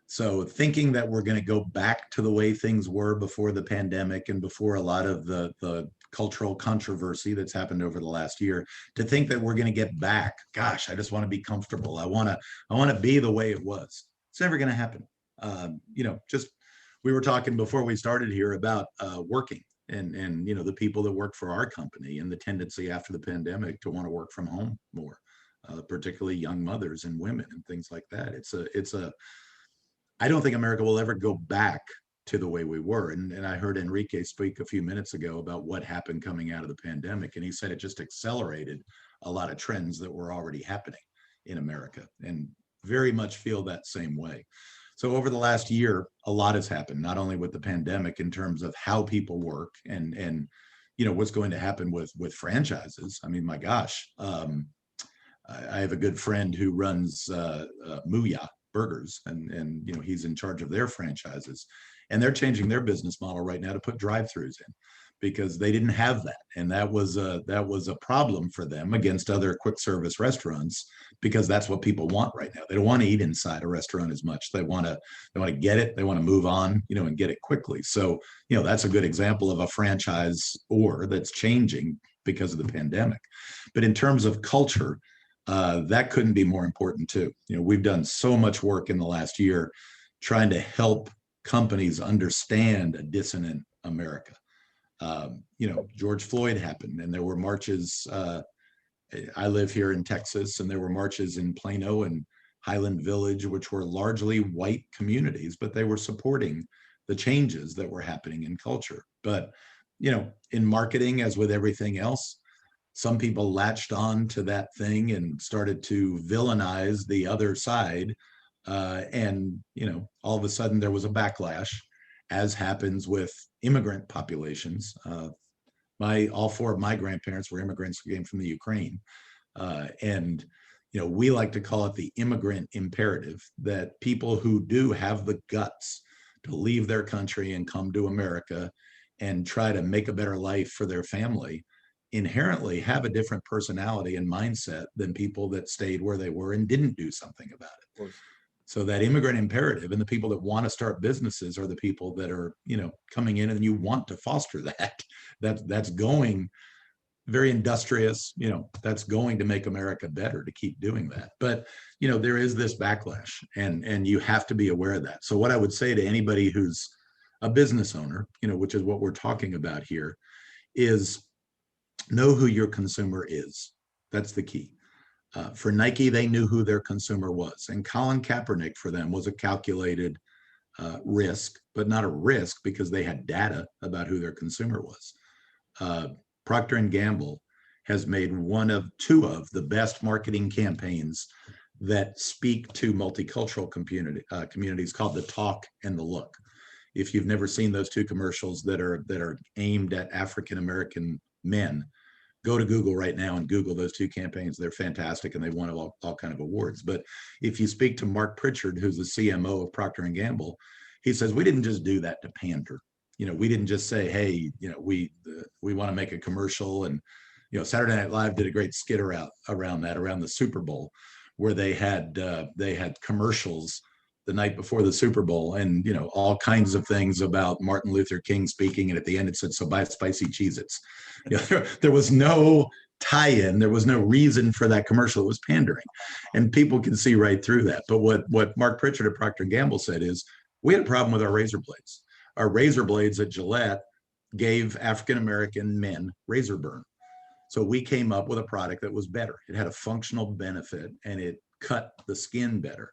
So thinking that we're going to go back to the way things were before the pandemic and before a lot of the cultural controversy that's happened over the last year, to think that we're going to get back, gosh, I just want to be comfortable. I want to be the way it was. It's never going to happen. Just we were talking before we started here about working and the people that work for our company and the tendency after the pandemic to want to work from home more, particularly young mothers and women and things like that. I don't think America will ever go back to the way we were. And I heard Enrique speak a few minutes ago about what happened coming out of the pandemic. And he said it just accelerated a lot of trends that were already happening in America, and very much feel that same way. So over the last year, a lot has happened, not only with the pandemic in terms of how people work and what's going to happen with franchises. I mean, my gosh, I have a good friend who runs Muya Burgers, and he's in charge of their franchises, and they're changing their business model right now to put drive-throughs in because they didn't have that, and that was a problem for them against other quick service restaurants, because that's what people want right now. They don't want to eat inside a restaurant as much. They want to get it, they want to move on, and get it quickly. So that's a good example of a franchise or that's changing because of the pandemic. But in terms of culture, that couldn't be more important too. We've done so much work in the last year trying to help companies understand a dissonant America. George Floyd happened, and there were marches. I live here in Texas, and there were marches in Plano and Highland Village, which were largely white communities, but they were supporting the changes that were happening in culture. But, in marketing, as with everything else, some people latched on to that thing and started to villainize the other side. And all of a sudden there was a backlash, as happens with immigrant populations. All four of my grandparents were immigrants who came from the Ukraine. And we like to call it the immigrant imperative, that people who do have the guts to leave their country and come to America and try to make a better life for their family inherently have a different personality and mindset than people that stayed where they were and didn't do something about it. So that immigrant imperative, and the people that want to start businesses are the people that are, coming in, and you want to foster that. That's going very industrious, that's going to make America better to keep doing that. But, there is this backlash, and you have to be aware of that. So what I would say to anybody who's a business owner, which is what we're talking about here, is know who your consumer is. That's the key. For Nike, they knew who their consumer was. And Colin Kaepernick for them was a calculated risk, but not a risk because they had data about who their consumer was. Procter & Gamble has made two of the best marketing campaigns that speak to multicultural communities, called The Talk and The Look. If you've never seen those two commercials that are aimed at African-American men, Go to Google right now and Google those two campaigns. They're fantastic, and they won all kind of awards. But if you speak to Mark Pritchard, who's the CMO of Procter and Gamble, he says, we didn't just do that to pander. We didn't just say, hey, we want to make a commercial. And Saturday Night Live did a great skit around the Super Bowl, where they had commercials the night before the Super Bowl, and all kinds of things about Martin Luther King speaking, and at the end it said, "So buy spicy Cheez-Its." There was no tie-in, there was no reason for that commercial. It was pandering, and people can see right through that. But what Mark Pritchard at Procter & Gamble said is, we had a problem with our razor blades. Our razor blades at Gillette gave African American men razor burn. So we came up with a product that was better. It had a functional benefit, and it cut the skin better.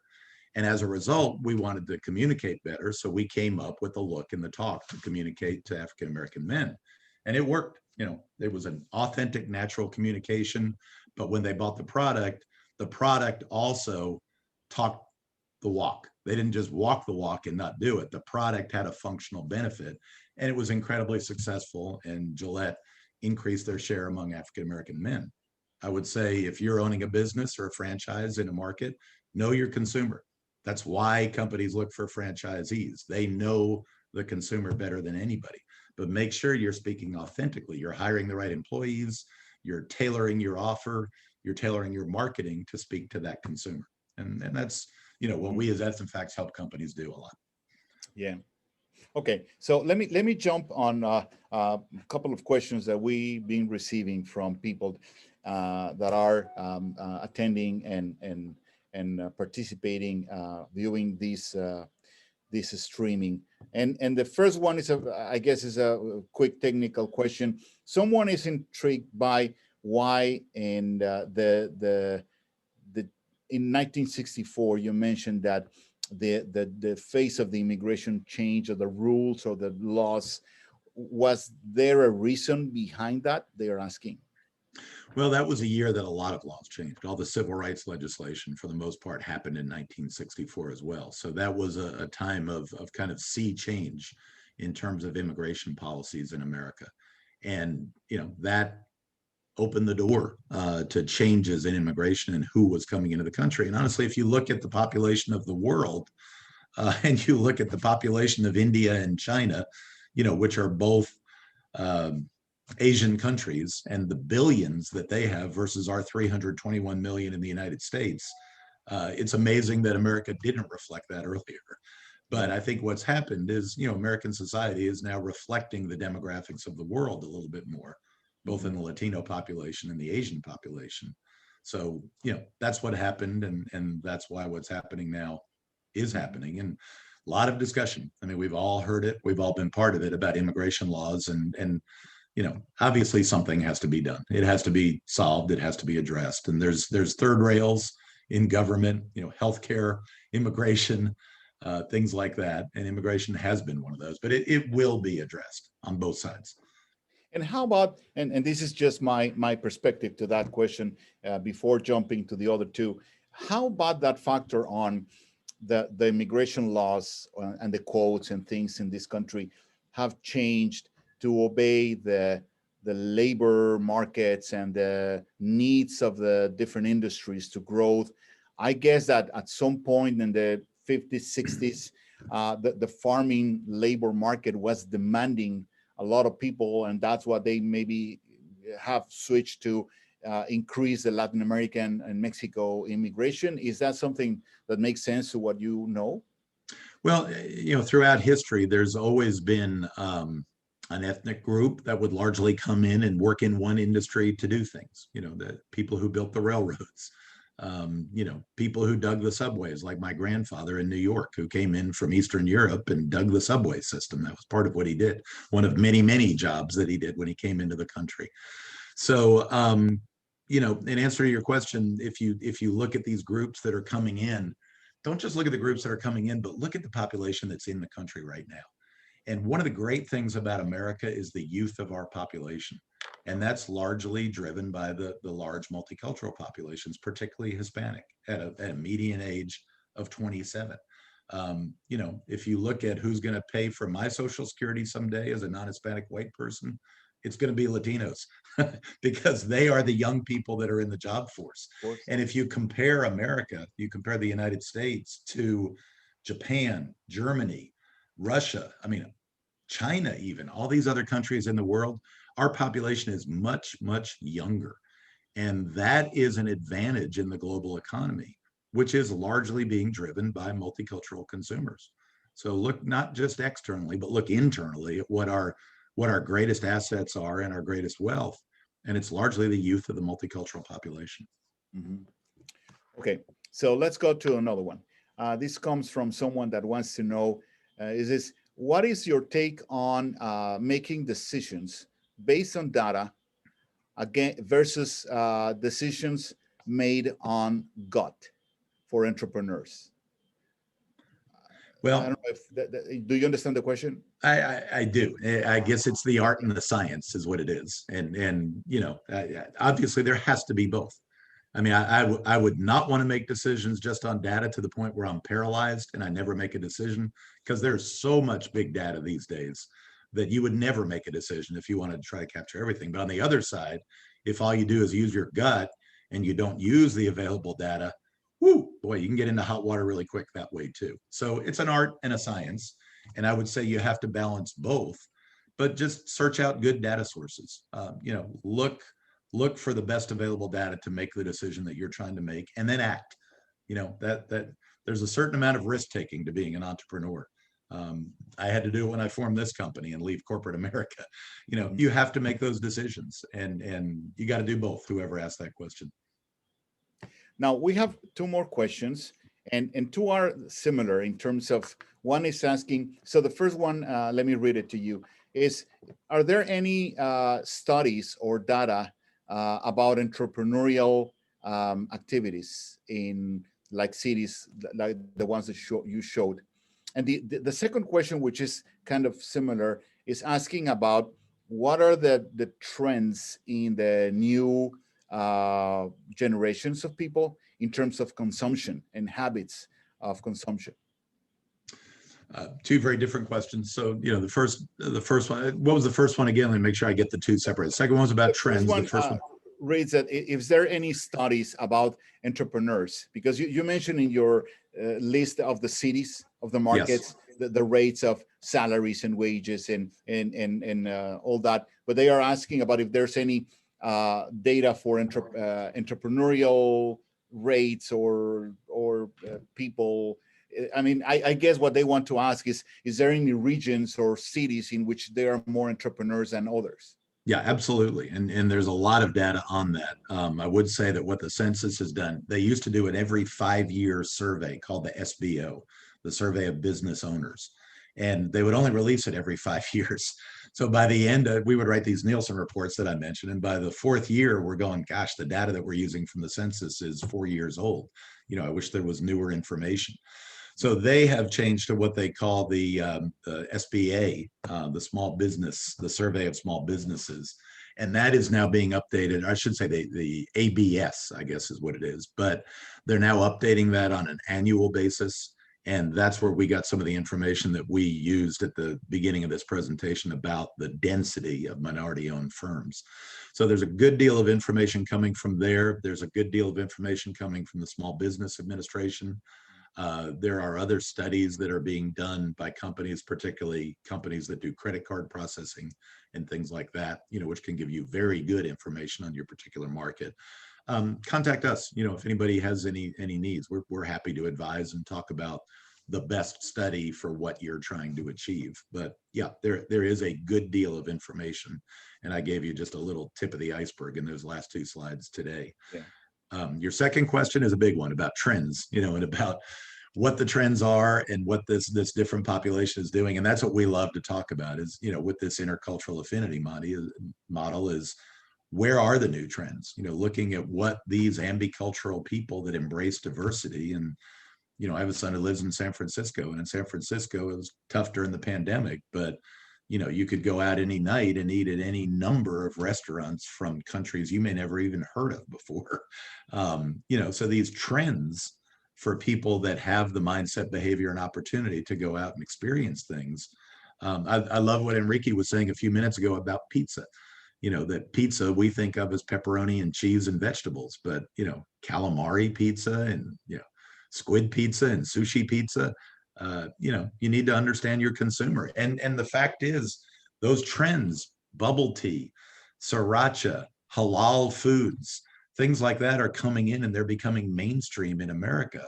And as a result, we wanted to communicate better. So we came up with the look and the talk to communicate to African American men. And it worked. It was an authentic, natural communication. But when they bought the product also talked the walk. They didn't just walk the walk and not do it. The product had a functional benefit, and it was incredibly successful. And Gillette increased their share among African American men. I would say, if you're owning a business or a franchise in a market, know your consumer. That's why companies look for franchisees. They know the consumer better than anybody. But make sure you're speaking authentically. You're hiring the right employees. You're tailoring your offer. You're tailoring your marketing to speak to that consumer. And that's what we as EthniFacts help companies do a lot. Yeah. Okay. So let me jump on a couple of questions that we've been receiving from people that are attending and participating, viewing this streaming. And the first one is I guess is a quick technical question. Someone is intrigued by why in in 1964 you mentioned that the face of the immigration change, or the rules or the laws. Was there a reason behind that, they're asking? Well, that was a year that a lot of laws changed. All the civil rights legislation, for the most part, happened in 1964 as well. So that was a time of kind of sea change in terms of immigration policies in America. And, that opened the door to changes in immigration and who was coming into the country. And honestly, if you look at the population of the world and you look at the population of India and China, which are both Asian countries, and the billions that they have versus our 321 million in the United States, it's amazing that America didn't reflect that earlier. But I think what's happened is, American society is now reflecting the demographics of the world a little bit more, both in the Latino population and the Asian population. So, that's what happened, and that's why what's happening now is happening. And a lot of discussion. I mean, we've all heard it. We've all been part of it about immigration laws, and obviously something has to be done. It has to be solved. It has to be addressed. And there's third rails in government, healthcare, immigration, things like that. And immigration has been one of those, but it will be addressed on both sides. And how about, and this is just my perspective to that question before jumping to the other two, how about that factor on the immigration laws and the codes and things in this country have changed to obey the labor markets and the needs of the different industries to growth? I guess that at some point in the 50s, 60s, the farming labor market was demanding a lot of people, and that's what they maybe have switched to increase the Latin American and Mexico immigration. Is that something that makes sense to what you know? Well, throughout history, there's always been an ethnic group that would largely come in and work in one industry to do things. The people who built the railroads, people who dug the subways, like my grandfather in New York, who came in from Eastern Europe and dug the subway system. That was part of what he did. One of many, many jobs that he did when he came into the country. So, in answer to your question, if you look at these groups that are coming in, don't just look at the groups that are coming in, but look at the population that's in the country right now. And one of the great things about America is the youth of our population. And that's largely driven by the large multicultural populations, particularly Hispanic, at a median age of 27. If you look at who's going to pay for my Social Security someday as a non-Hispanic white person, it's going to be Latinos because they are the young people that are in the job force. And if you compare America, you compare the United States to Japan, Germany, Russia, I mean, China, even all these other countries in the world, our population is much, much younger. And that is an advantage in the global economy, which is largely being driven by multicultural consumers. So look not just externally, but look internally at what our greatest assets are and our greatest wealth. And it's largely the youth of the multicultural population. Mm-hmm. Okay, so let's go to another one. This comes from someone that wants to know, what is your take on making decisions based on data again versus decisions made on gut for entrepreneurs? Well, I don't know if do you understand the question? I do. I guess it's the art and the science is what it is. And you know, obviously there has to be both. I mean, I would not want to make decisions just on data to the point where I'm paralyzed and I never make a decision, because there's so much big data these days that you would never make a decision if you wanted to try to capture everything. But on the other side, if all you do is use your gut and you don't use the available data, whoo, boy, you can get into hot water really quick that way too. So it's an art and a science. And I would say you have to balance both, but just search out good data sources. You know, look for the best available data to make the decision that you're trying to make, and then act. You know, that there's a certain amount of risk taking to being an entrepreneur. I had to do it when I formed this company and leave corporate America. You know, you have to make those decisions, and you got to do both. Whoever asked that question. Now we have two more questions, and two are similar in terms of, one is asking, so the first one, let me read it to you, is, are there any studies or data about entrepreneurial activities in like cities like the ones that you showed? And the second question, which is kind of similar, is asking about what are the trends in the new generations of people in terms of consumption and habits of consumption. Two very different questions. So, you know, the first one, what was the first one again? Let me make sure I get the two separate. The second one was about trends. The first one reads that, is there any studies about entrepreneurs? Because you mentioned in your list of the cities, of the markets, yes, the rates of salaries and wages and all that, but they are asking about if there's any data for entrepreneurial rates or people. I mean, I guess what they want to ask is there any regions or cities in which there are more entrepreneurs than others? Yeah, absolutely. And there's a lot of data on that. I would say that what the census has done, they used to do an every 5-year survey called the SBO, the Survey of Business Owners. And they would only release it every 5 years. So by the end, we would write these Nielsen reports that I mentioned. And by the 4th year, we're going, gosh, the data that we're using from the census is 4 years old. You know, I wish there was newer information. So they have changed to what they call the SBA, the small business, the survey of small businesses. And that is now being updated. I should say the ABS, I guess is what it is. But they're now updating that on an annual basis. And that's where we got some of the information that we used at the beginning of this presentation about the density of minority-owned firms. So there's a good deal of information coming from there. There's a good deal of information coming from the Small Business Administration. There are other studies that are being done by companies, particularly companies that do credit card processing and things like that, you know, which can give you very good information on your particular market. Contact us, you know, if anybody has any needs. We're happy to advise and talk about the best study for what you're trying to achieve. But yeah, there is a good deal of information, and I gave you just a little tip of the iceberg in those last 2 slides today. Yeah. Your second question is a big one about trends, you know, and about what the trends are and what this different population is doing. And that's what we love to talk about is, you know, with this intercultural affinity model is, where are the new trends? You know, looking at what these ambicultural people that embrace diversity. And, you know, I have a son who lives in San Francisco, and in San Francisco, it was tough during the pandemic, but you know, you could go out any night and eat at any number of restaurants from countries you may never even heard of before. You know, so these trends for people that have the mindset, behavior, and opportunity to go out and experience things. I love what Enrique was saying a few minutes ago about pizza. that pizza we think of as pepperoni and cheese and vegetables, but calamari pizza and squid pizza and sushi pizza, you need to understand your consumer. And the fact is, those trends, bubble tea, sriracha, halal foods, things like that are coming in and they're becoming mainstream in America.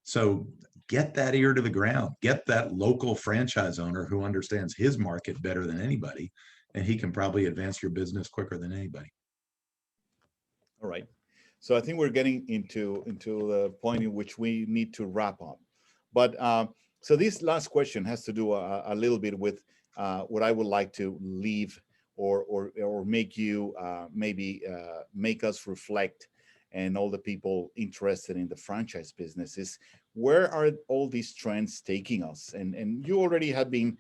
So get that ear to the ground, get that local franchise owner who understands his market better than anybody, and he can probably advance your business quicker than anybody. All right. So I think we're getting into the point in which we need to wrap up. But so this last question has to do a little bit with what I would like to leave or make you maybe make us reflect, and all the people interested in the franchise business is, where are all these trends taking us? And you already have been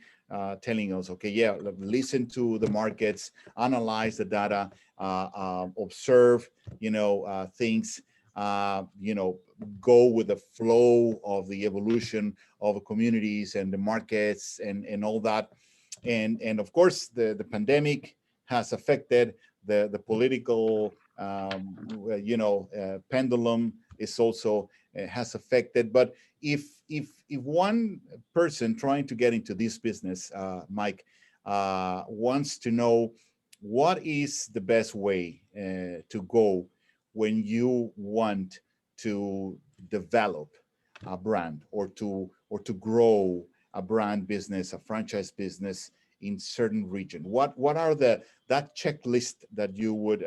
telling us, okay, yeah, listen to the markets, analyze the data, observe, things, go with the flow of the evolution of communities and the markets and all that. And of course, the pandemic has affected the political, pendulum is also has affected. But if one person trying to get into this business, Mike, wants to know what is the best way to go when you want to develop a brand or to grow a brand business, a franchise business in certain region, what are that checklist that you would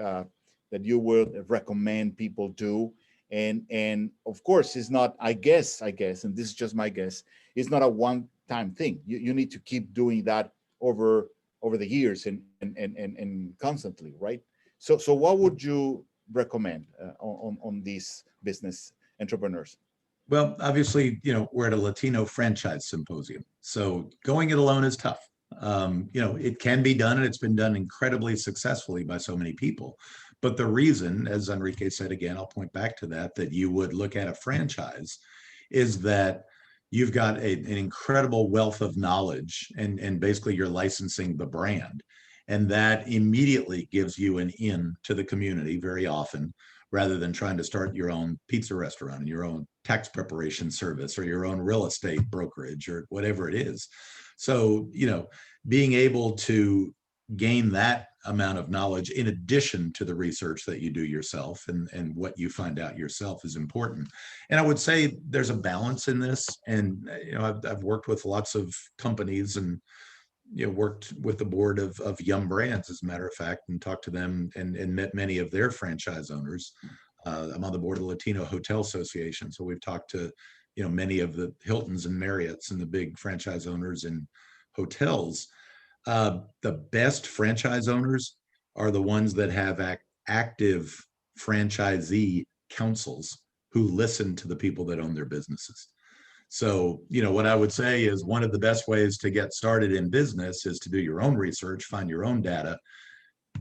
recommend people do? And of course, it's not, I guess, and this is just my guess, it's not a one-time thing. You need to keep doing that over the years and constantly, right? So what would you recommend on these business entrepreneurs? Well, obviously, we're at a Latino franchise symposium, so going it alone is tough. It can be done, and it's been done incredibly successfully by so many people. But the reason, as Enrique said, again, I'll point back to that you would look at a franchise is that you've got an incredible wealth of knowledge, and basically you're licensing the brand. And that immediately gives you an in to the community very often, rather than trying to start your own pizza restaurant and your own tax preparation service or your own real estate brokerage or whatever it is. So, being able to gain that amount of knowledge in addition to the research that you do yourself and what you find out yourself is important. And I would say there's a balance in this. And, I've worked with lots of companies and, worked with the board of Yum Brands, as a matter of fact, and talked to them and met many of their franchise owners. I'm on the board of the Latino Hotel Association. So we've talked to, many of the Hiltons and Marriotts and the big franchise owners in hotels. The best franchise owners are the ones that have active franchisee councils who listen to the people that own their businesses. So, what I would say is one of the best ways to get started in business is to do your own research, find your own data.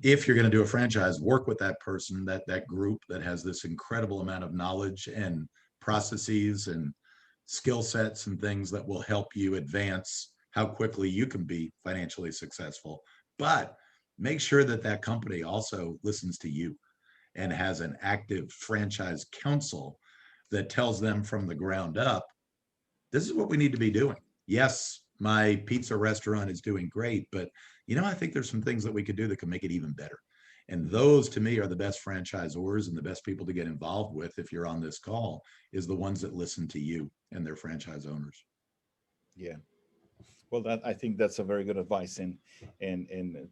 If you're going to do a franchise, work with that person, that group that has this incredible amount of knowledge and processes and skill sets and things that will help you advance how quickly you can be financially successful. But make sure that company also listens to you and has an active franchise council that tells them from the ground up, this is what we need to be doing. Yes, my pizza restaurant is doing great, but I think there's some things that we could do that can make it even better. And those, to me, are the best franchisors and the best people to get involved with if you're on this call, is the ones that listen to you and their franchise owners. Yeah. Well, I think that's a very good advice, and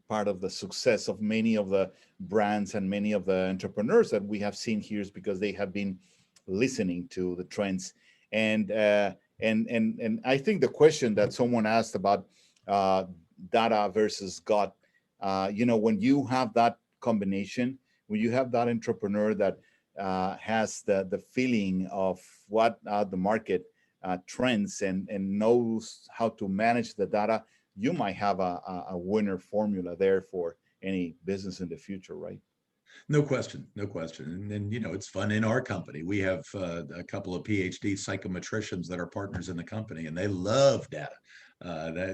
part of the success of many of the brands and many of the entrepreneurs that we have seen here is because they have been listening to the trends. And I think the question that someone asked about data versus gut, when you have that combination, when you have that entrepreneur that has the feeling of what the market trends and knows how to manage the data, you might have a winner formula there for any business in the future, right? No question. And it's fun in our company. We have a couple of PhD psychometricians that are partners in the company, and they love data.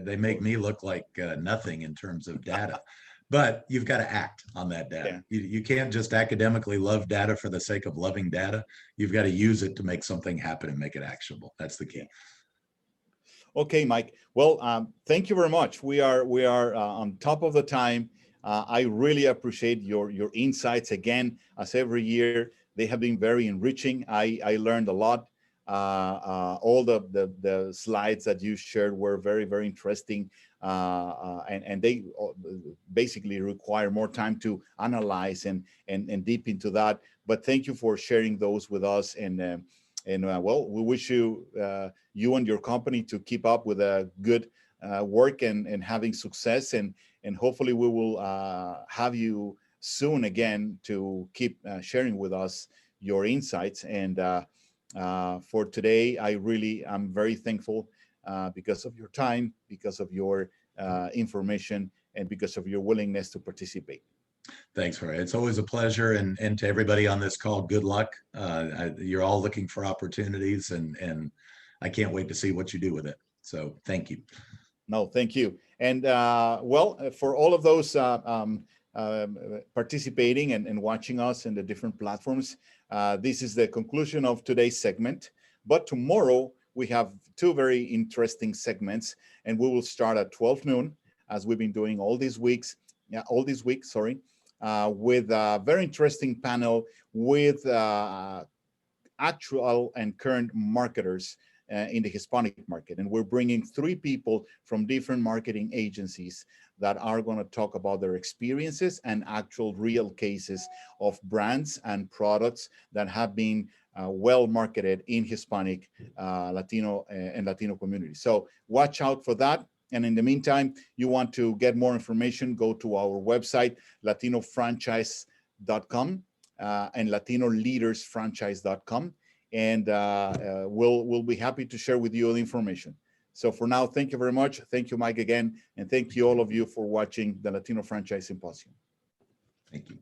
They make me look like nothing in terms of data. but you've got to act on that data. You can't just academically love data for the sake of loving data. You've got to use it to make something happen and make it actionable. That's the key. Okay, Mike. Well, thank you very much. We are on top of the time. I really appreciate your insights again, as every year. They have been very enriching. I learned a lot. All the slides that you shared were very, very interesting. And they basically require more time to analyze and deep into that. But thank you for sharing those with us. And well, we wish you you and your company to keep up with a good work and having success. And hopefully we will have you soon again to keep sharing with us your insights. And for today, I really am very thankful because of your time, because of your information, and because of your willingness to participate. Thanks, Jorge. It's always a pleasure. And to everybody on this call, good luck. You're all looking for opportunities, and I can't wait to see what you do with it. So thank you. No, thank you. And well, for all of those participating and watching us in the different platforms, this is the conclusion of today's segment. But tomorrow we have two very interesting segments, and we will start at 12 noon, as we've been doing all these weeks. With a very interesting panel with actual and current marketers in the Hispanic market. And we're bringing three people from different marketing agencies that are going to talk about their experiences and actual real cases of brands and products that have been well marketed in Hispanic, Latino, and Latino communities. So watch out for that. And in the meantime, you want to get more information, go to our website, latinofranchise.com and latinolidersfranchise.com. And we'll be happy to share with you all the information. So for now, thank you very much. Thank you, Mike, again. And thank you all of you for watching the Latino Franchise Symposium. Thank you.